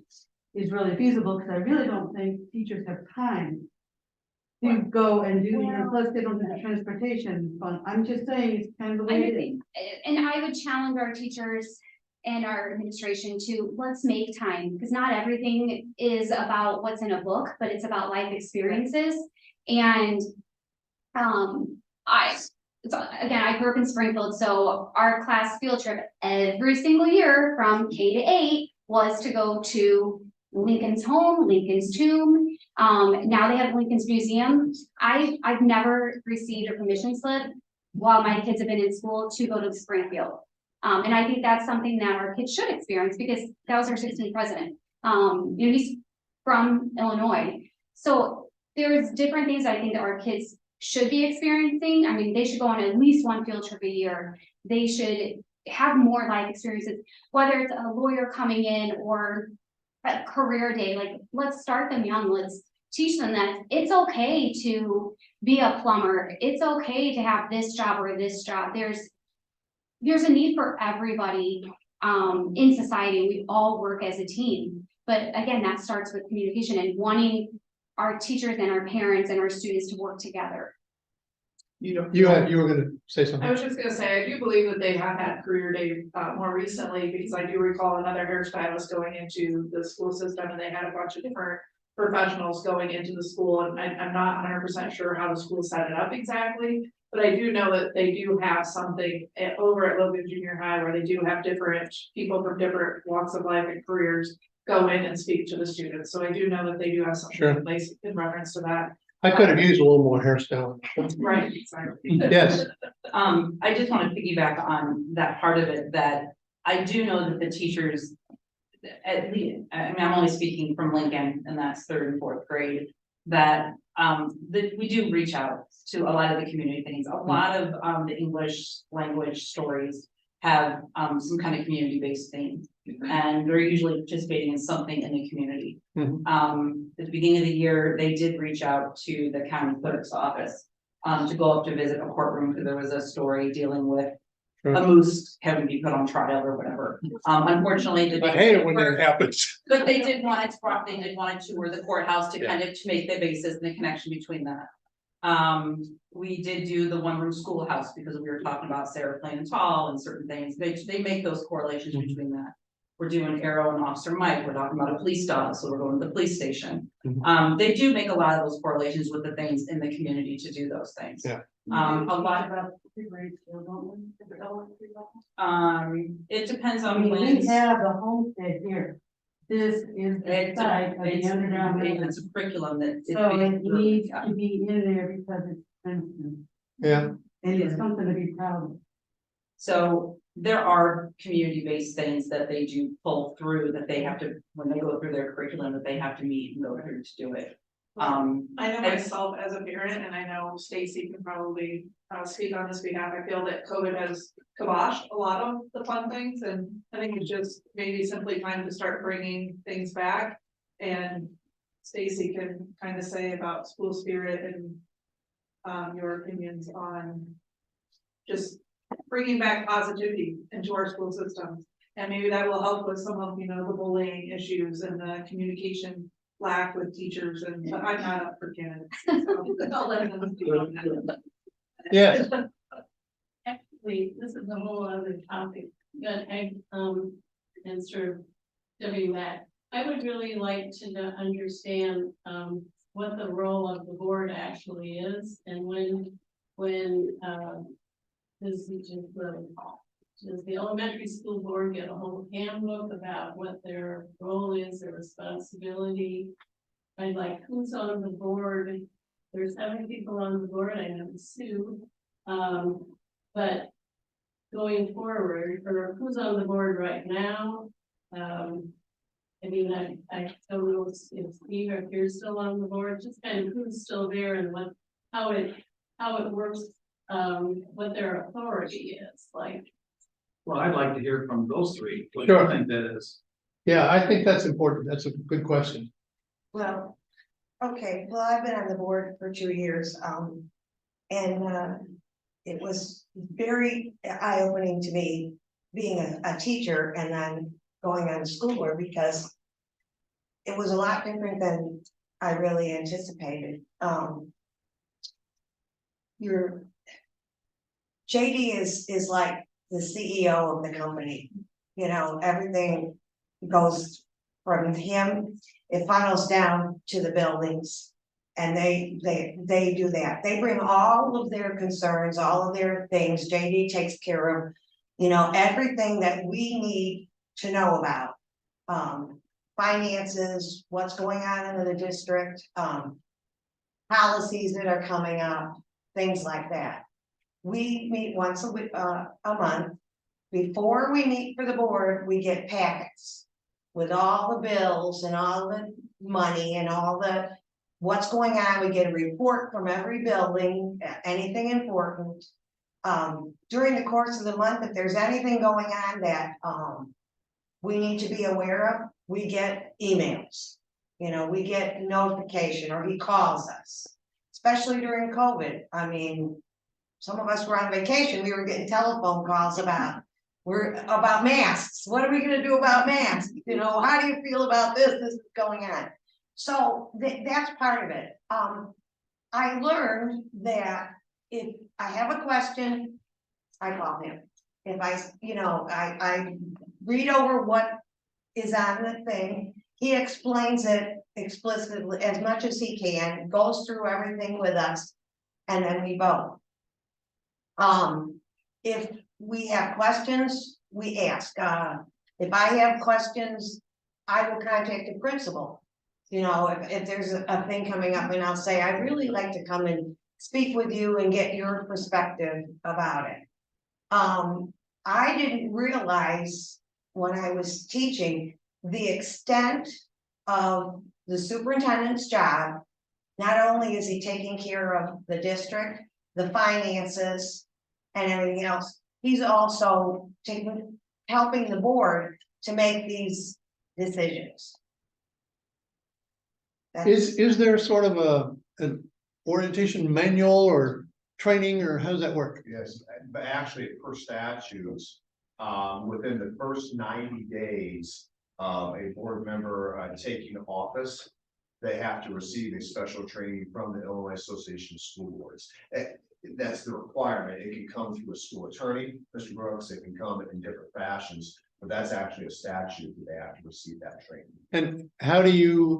is really feasible, because I really don't think teachers have time to go and do, and plus they don't have the transportation fund. I'm just saying it's kind of the way it is. And I would challenge our teachers and our administration to, let's make time, because not everything is about what's in a book, but it's about life experiences. And again, I grew up in Springfield, so our class field trip every single year from K to 8 was to go to Lincoln's home, Lincoln's tomb. Now they have Lincoln's museum. I've never received a permission slip while my kids have been in school to go to Springfield. And I think that's something that our kids should experience because that was our 16th president. He's from Illinois. So there's different things I think that our kids should be experiencing. I mean, they should go on at least one field trip a year. They should have more life experiences, whether it's a lawyer coming in or a career day. Like, let's start them young. Let's teach them that it's okay to be a plumber. It's okay to have this job or this job. There's a need for everybody in society. We all work as a team. But again, that starts with communication and wanting our teachers and our parents and our students to work together. You were gonna say something. I was just gonna say, I do believe that they have had career day more recently, because I do recall another hairstylist going into the school system and they had a bunch of different professionals going into the school, and I'm not 100% sure how the school set it up exactly. But I do know that they do have something over at Logan Junior High where they do have different people from different walks of life and careers go in and speak to the students. So I do know that they do have something Sure. in place in reference to that. I could have used a little more hairstyling. Right, exactly. Yes, I just want to piggyback on that part of it, that I do know that the teachers, at least, I mean, I'm only speaking from Lincoln, and that's 3rd and 4th grade, that we do reach out to a lot of the community things. A lot of the English language stories have some kind of community-based theme, and they're usually participating in something in the community. At the beginning of the year, they did reach out to the county clerk's office to go up to visit a courtroom, because there was a story dealing with a moose having to be put on trial or whatever. Unfortunately, I hate it when that happens. but they did want to tour the courthouse to kind of to make the basis and the connection between that. We did do the one-room schoolhouse because we were talking about Sarah Plain Tall and certain things. They make those correlations between that. We're doing Arrow and Officer Mike. We're talking about a police dog, so we're going to the police station. They do make a lot of those correlations with the things in the community to do those things. Yeah. A lot about. It depends on We plans. have the homestead here. This is the It's site of the underground. it's a curriculum that. So it needs to be in there because it's Princeton. Yeah, And it's something to be proud of. So there are community-based things that they do pull through that they have to, when they go through their curriculum, that they have to meet and go through to do it. I know myself as a parent, and I know Staci can probably speak on this behalf. I feel that COVID has kiboshed a lot of the fun things, and I think it's just maybe simply time to start bringing things back. And Staci can kind of say about school spirit and your opinions on just bringing back positivity into our school system. And maybe that will help with some of, the bullying issues and the communication lack with teachers, but I'm not up for candidates. So I'll let them speak on that. yes. Actually, this is a whole other topic, but and sort of that. I would really like to understand, what the role of the board actually is, and does the elementary school board get a whole handbook about what their role is, their responsibility? And like, who's on the board? There's 7 people on the board, I know Sue. But going forward, or who's on the board right now? I mean, I don't know if Steve, if you're still on the board, just kind of who's still there and how it works, what their authority is like. Well, I'd like to hear from those 3. What Sure. do you think that is? Yeah, I think that's important. That's a good question. Well, okay, well, I've been on the board for 2 years, and it was very eye-opening to me being a teacher and then going on the school board, because it was a lot different than I really anticipated. Your JD is like the CEO of the company, everything goes from him, it funnels down to the buildings. And they do that. They bring all of their concerns, all of their things. JD takes care of, everything that we need to know about. finances, what's going on in the district, policies that are coming up, things like that. We meet once a week, a month. Before we meet for the board, we get packets with all the bills and all the money and all the what's going on. We get a report from every building, anything important. During the course of the month, if there's anything going on that we need to be aware of, we get emails. You know, we get notification, or he calls us, especially during COVID. I mean, some of us were on vacation, we were getting telephone calls about masks. What are we gonna do about masks? You know, how do you feel about this? This is going on. So that's part of it. I learned that if I have a question, I call him. If I read over what is on the thing, he explains it explicitly as much as he can, goes through everything with us, and then we vote. If we have questions, we ask. If I have questions, I will contact the principal. You know, if there's a thing coming up, and I'll say, I'd really like to come and speak with you and get your perspective about it. I didn't realize when I was teaching the extent of the superintendent's job. Not only is he taking care of the district, the finances, and everything else, he's also helping the board to make these decisions. Is there sort of an orientation manual or training, or how does that work? Yes, but actually per statutes, within the first 90 days of a board member taking office, they have to receive a special training from the Illinois Association of School Boards. That's the requirement. It can come through a school attorney, Mr. Brooks, it can come in different fashions, but that's actually a statute that they have to receive that training. And how do you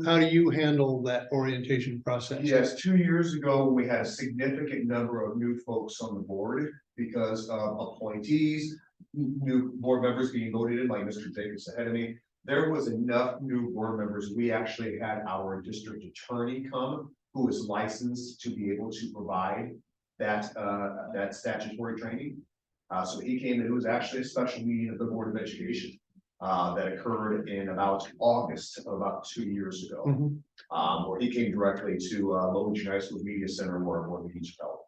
handle that orientation process? Yes, 2 years ago, we had a significant number of new folks on the board because of appointees, new board members being voted in, like Mr. Jacobs ahead of me. There was enough new board members. We actually had our district attorney come, who is licensed to be able to provide that statutory training. So he came, and it was actually a special meeting of the Board of Education that occurred in about August of about 2 years ago. Where he came directly to Logan Junior High School Media Center where our meetings held.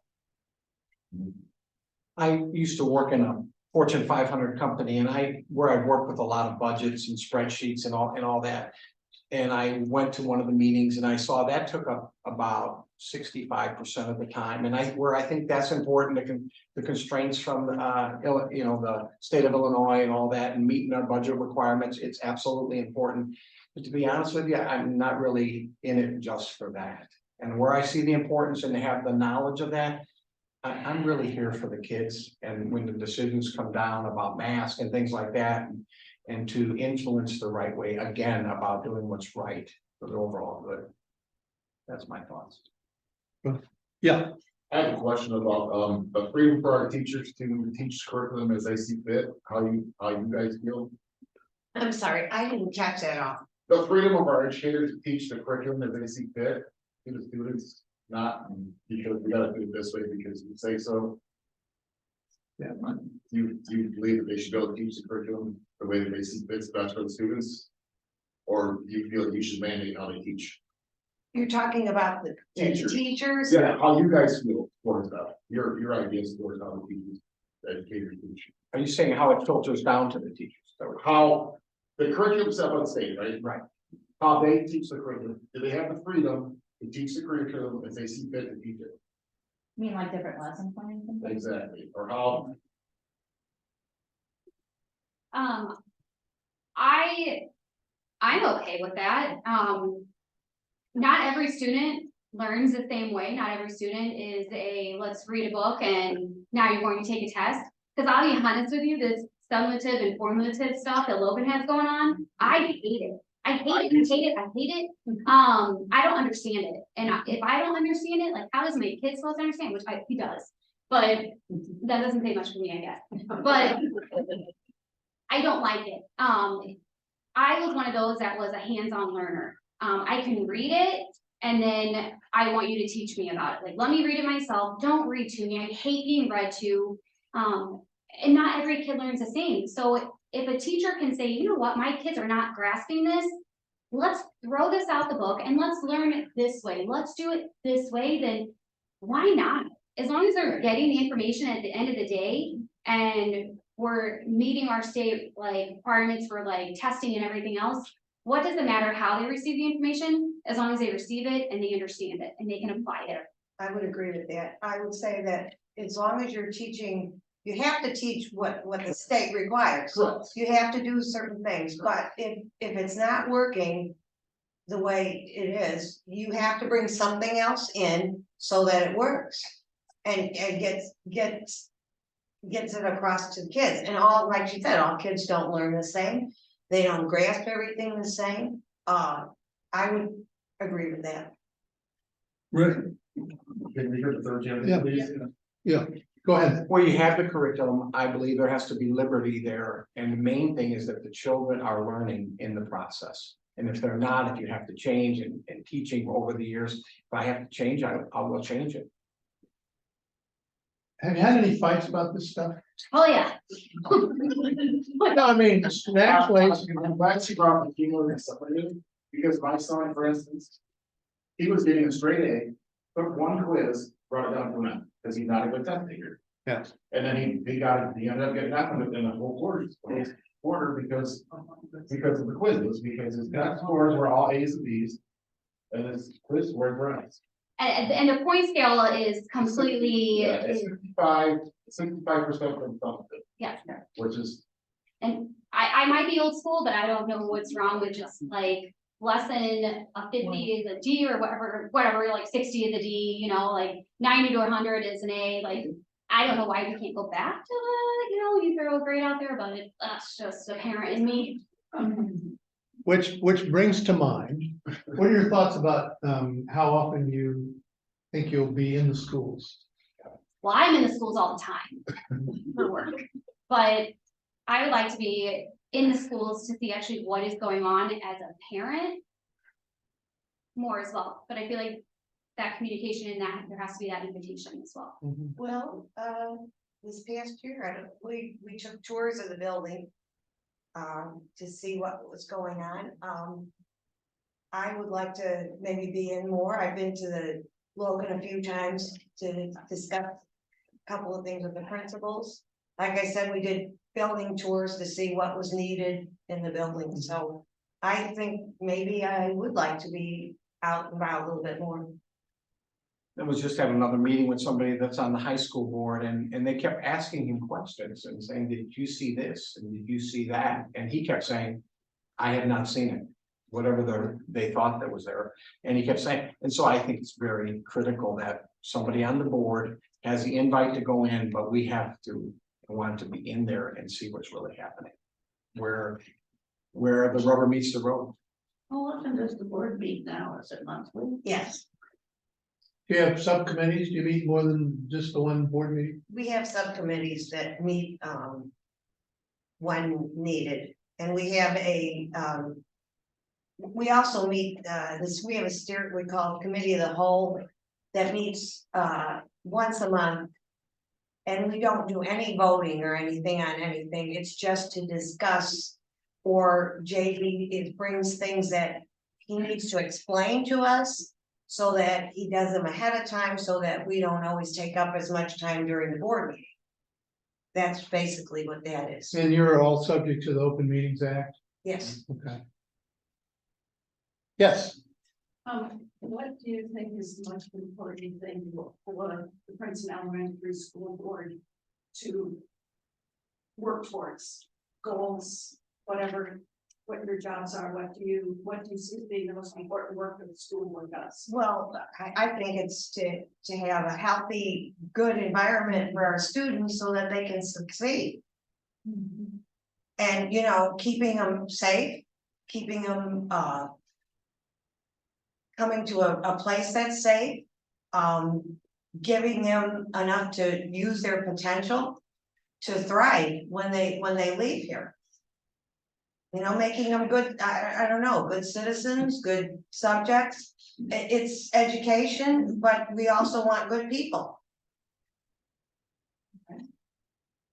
I used to work in a Fortune 500 company, and I worked with a lot of budgets and spreadsheets and all that. And I went to one of the meetings and I saw that took up about 65% of the time. And I think that's important, the constraints from the state of Illinois and all that, and meeting our budget requirements. It's absolutely important. But to be honest with you, I'm not really in it just for that. And where I see the importance and to have the knowledge of that, I'm really here for the kids. And when the decisions come down about masks and things like that, and to influence the right way, again, about doing what's right for the overall good. That's my thoughts. Yeah. I have a question about the freedom for our teachers to teach curriculum as they see fit. How you guys feel? I'm sorry, I didn't catch that off. The freedom of our educators to teach the curriculum as they see fit to the students, not because we gotta do it this way because you say so. Yeah. Do you believe that they should be able to teach the curriculum the way that they see fit best for the students? Or do you feel that you should mandate how they teach? You're talking about the teachers? Yeah, how you guys feel towards that, your ideas towards how the teachers, the educators teach. Are you saying how it filters down to the teachers? How the curriculum set by the state, right? Right. How they teach the curriculum, do they have the freedom to teach the curriculum as they see fit to teach it? You mean like different lesson plans? Exactly, or how? I'm okay with that. Not every student learns the same way. Not every student is let's read a book and now you're going to take a test. Because I'll be honest with you, this summative and formative stuff that Logan has going on, I hate it. I hate it. I don't understand it. And if I don't understand it, like how is my kid supposed to understand? Which he does, but that doesn't say much for me, I guess. But I don't like it. I was one of those that was a hands-on learner. I can read it and then I want you to teach me about it. Like, let me read it myself. Don't read to me. I hate being read to. And not every kid learns the same. So if a teacher can say, you know what, my kids are not grasping this, let's throw this out the book and let's learn it this way. Let's do it this way, then why not? As long as they're getting the information at the end of the day and we're meeting our state like requirements for like testing and everything else, what does it matter how they receive the information, as long as they receive it and they understand it and they can apply it. I would agree with that. I would say that as long as you're teaching, you have to teach what the state requires. Correct. You have to do certain things, but if it's not working the way it is, you have to bring something else in so that it works. And gets it across to the kids. And all, like she said, all kids don't learn the same. They don't grasp everything the same. I would agree with that. Rick, Can we hear the third candidate, Yeah. please? Yeah, go ahead. Where you have the curriculum, I believe there has to be liberty there, and the main thing is that the children are learning in the process. And if they're not, if you have to change and teaching over the years, if I have to change, I will change it. Have you had any fights about this stuff? Oh, yeah. No, I mean, actually, I'm glad you brought up the humor and stuff, because my son, for instance, he was getting a straight A, took one quiz, brought it down to an F, because he's not a good test taker. yes, And then he ended up getting that one within the whole quarter because of the quizzes, because his test scores were all A's and B's. And his quiz scores were I's. And the point scale is completely, Yeah, it's 65% from something, yeah. which is, And I might be old school, but I don't know what's wrong with just like less than a 50 is a D or whatever, like 60 is a D, you know, like 90 to 100 is an A, like, I don't know why we can't go back to the, you know, you throw a grade out there, but that's just apparent in me. which brings to mind, what are your thoughts about, how often you think you'll be in the schools? Well, I'm in the schools all the time for work, but I would like to be in the schools to see actually what is going on as a parent more as well, but I feel like that communication and that there has to be that invitation as well. Well, this past year, we took tours of the building. To see what was going on. I would like to maybe be in more. I've been to the Logan a few times to discuss a couple of things with the principals. Like I said, we did building tours to see what was needed in the building, so I think maybe I would like to be out and about a little bit more. I was just having another meeting with somebody that's on the high school board, and they kept asking him questions and saying, did you see this? And did you see that? And he kept saying, I have not seen it, whatever they thought that was there. And he kept saying, and so I think it's very critical that somebody on the board has the invite to go in, but we have to want to be in there and see what's really happening. Where the rubber meets the road. How often does the board meet now? Is it monthly? Yes, Do you have subcommittees? Do you meet more than just the one board meeting? we have subcommittees that meet when needed, and we have we also meet we have a we call committee of the whole that meets once a month. And we don't do any voting or anything on anything, it's just to discuss, or JB brings things that he needs to explain to us. So that he does them ahead of time, so that we don't always take up as much time during the board meeting. That's basically what that is. And you're all subject to the Open Meetings Act? Yes. Okay. Yes, What do you think is the most important thing for the Princeton Elementary School Board to work towards? Goals, whatever, what your jobs are, what do you see as being the most important work that the school board does? Well, I think it's to have a healthy, good environment for our students so that they can succeed. And, you know, keeping them safe, keeping them, coming to a place that's safe, giving them enough to use their potential to thrive when they leave here. You know, making them good, I don't know, good citizens, good subjects. It's education, but we also want good people.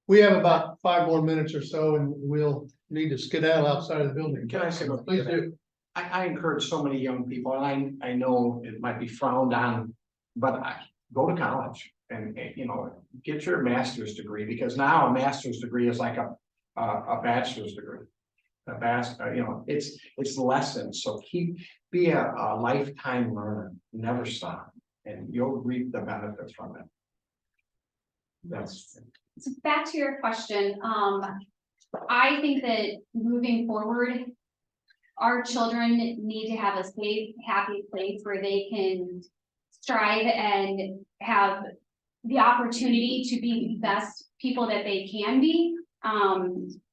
We have about 5 more minutes or so and we'll need to skedaddle outside of the building. Can I say one thing? Please do. I encourage so many young people, and I know it might be frowned on, but go to college and, you know, get your master's degree, because now a master's degree is like a bachelor's degree. You know, it's lessons, so be a lifetime learner, never stop, and you'll reap the benefits from it. That's. So back to your question, I think that moving forward, our children need to have a safe, happy place where they can strive and have the opportunity to be the best people that they can be.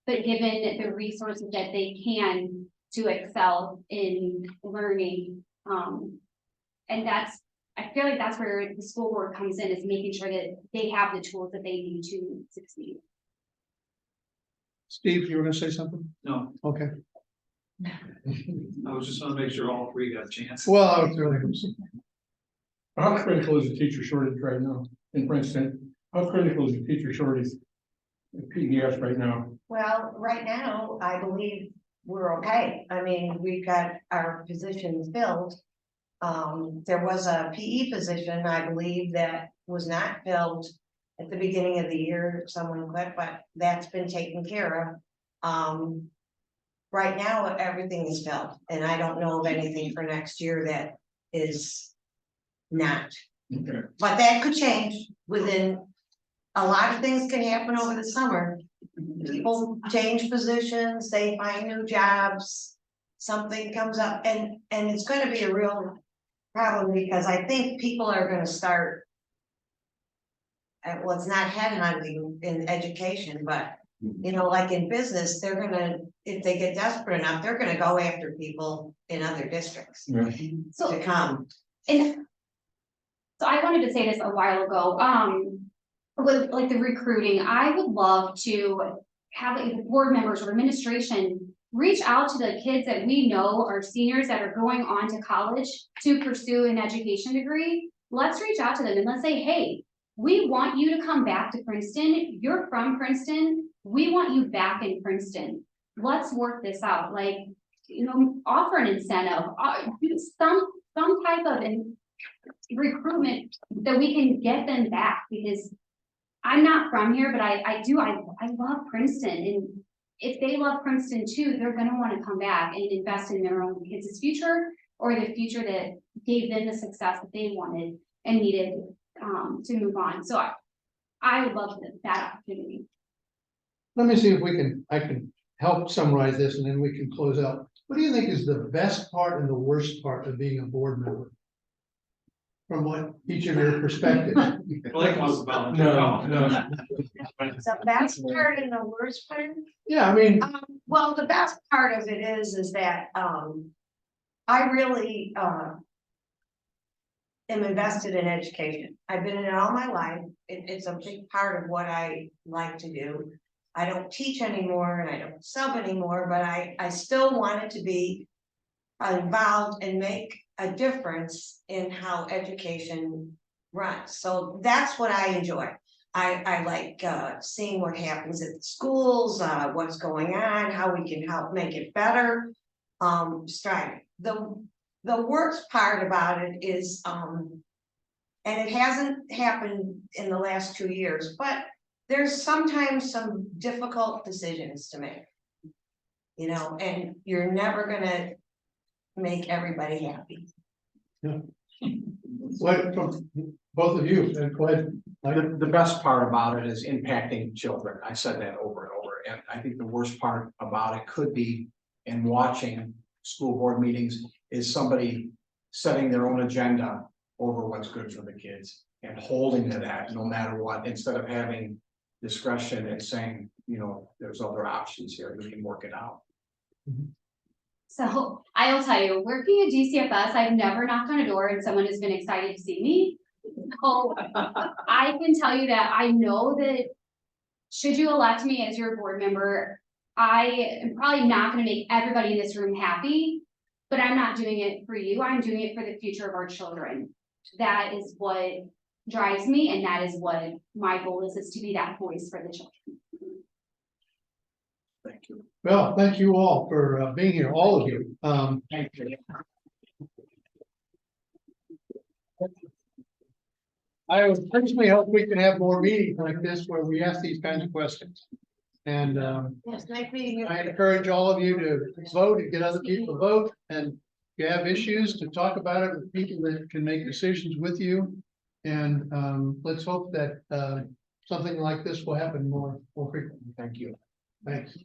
But given the resources that they can to excel in learning. And I feel like that's where the school board comes in, is making sure that they have the tools that they need to succeed. Steve, you were gonna say something? No, Okay. I was just gonna make sure all three got a chance. Well, I was really. How critical is the teacher shortage right now in Princeton? How critical is the teacher shortage in PES right now? Well, right now, I believe we're okay. I mean, we've got our positions filled. There was a PE position, I believe, that was not filled at the beginning of the year. Someone quit, but that's been taken care of. Right now, everything is filled, and I don't know of anything for next year that is not. Okay. But that could change within, a lot of things can happen over the summer. People change positions, they find new jobs, something comes up, and it's gonna be a real problem, because I think people are gonna start. Well, it's not headhunting in education, but you know, like in business, they're gonna, if they get desperate enough, they're gonna go after people in other districts Yeah. So, to come. and so I wanted to say this a while ago, with like the recruiting, I would love to have like the board members or administration reach out to the kids that we know are seniors that are going on to college to pursue an education degree. Let's reach out to them and let's say, hey, we want you to come back to Princeton. You're from Princeton. We want you back in Princeton. Let's work this out. Like, you know, offer an incentive, do some type of recruitment that we can get them back, because I'm not from here, but I love Princeton, and if they love Princeton too, they're gonna want to come back and invest in their own kids' future, or the future that gave them the success that they wanted and needed to move on. So I would love that opportunity. Let me see if I can help summarize this and then we can close out. What do you think is the best part and the worst part of being a board member? From what each of your perspectives. Blake wants to volunteer. No. So that's part and the worst part. Yeah, I mean, Well, the best part of it is that, I really, am invested in education. I've been in it all my life. It's a big part of what I like to do. I don't teach anymore and I don't sub anymore, but I still wanted to be involved and make a difference in how education runs. So that's what I enjoy. I like seeing what happens at the schools, what's going on, how we can help make it better. Striving. The worst part about it is, and it hasn't happened in the last 2 years, but there's sometimes some difficult decisions to make. You know, and you're never gonna make everybody happy. what from both of you, and go ahead. The best part about it is impacting children. I said that over and over, and I think the worst part about it could be in watching school board meetings is somebody setting their own agenda over what's good for the kids and holding to that no matter what, instead of having discretion and saying, you know, there's other options here, we can work it out. So I will tell you, working at DCFS, I've never knocked on a door and someone has been excited to see me. So I can tell you that I know that should you elect me as your board member, I am probably not gonna make everybody in this room happy, but I'm not doing it for you. I'm doing it for the future of our children. That is what drives me, and that is what my goal is to be that voice for the children. Thank you. Well, thank you all for being here, all of you. Thank you. I would personally hope we can have more meetings like this where we ask these kinds of questions. And Yes, nice meeting you. I encourage all of you to vote and get other people to vote. And if you have issues, to talk about it with people that can make decisions with you. And let's hope that something like this will happen more frequently. Thank you. Thanks.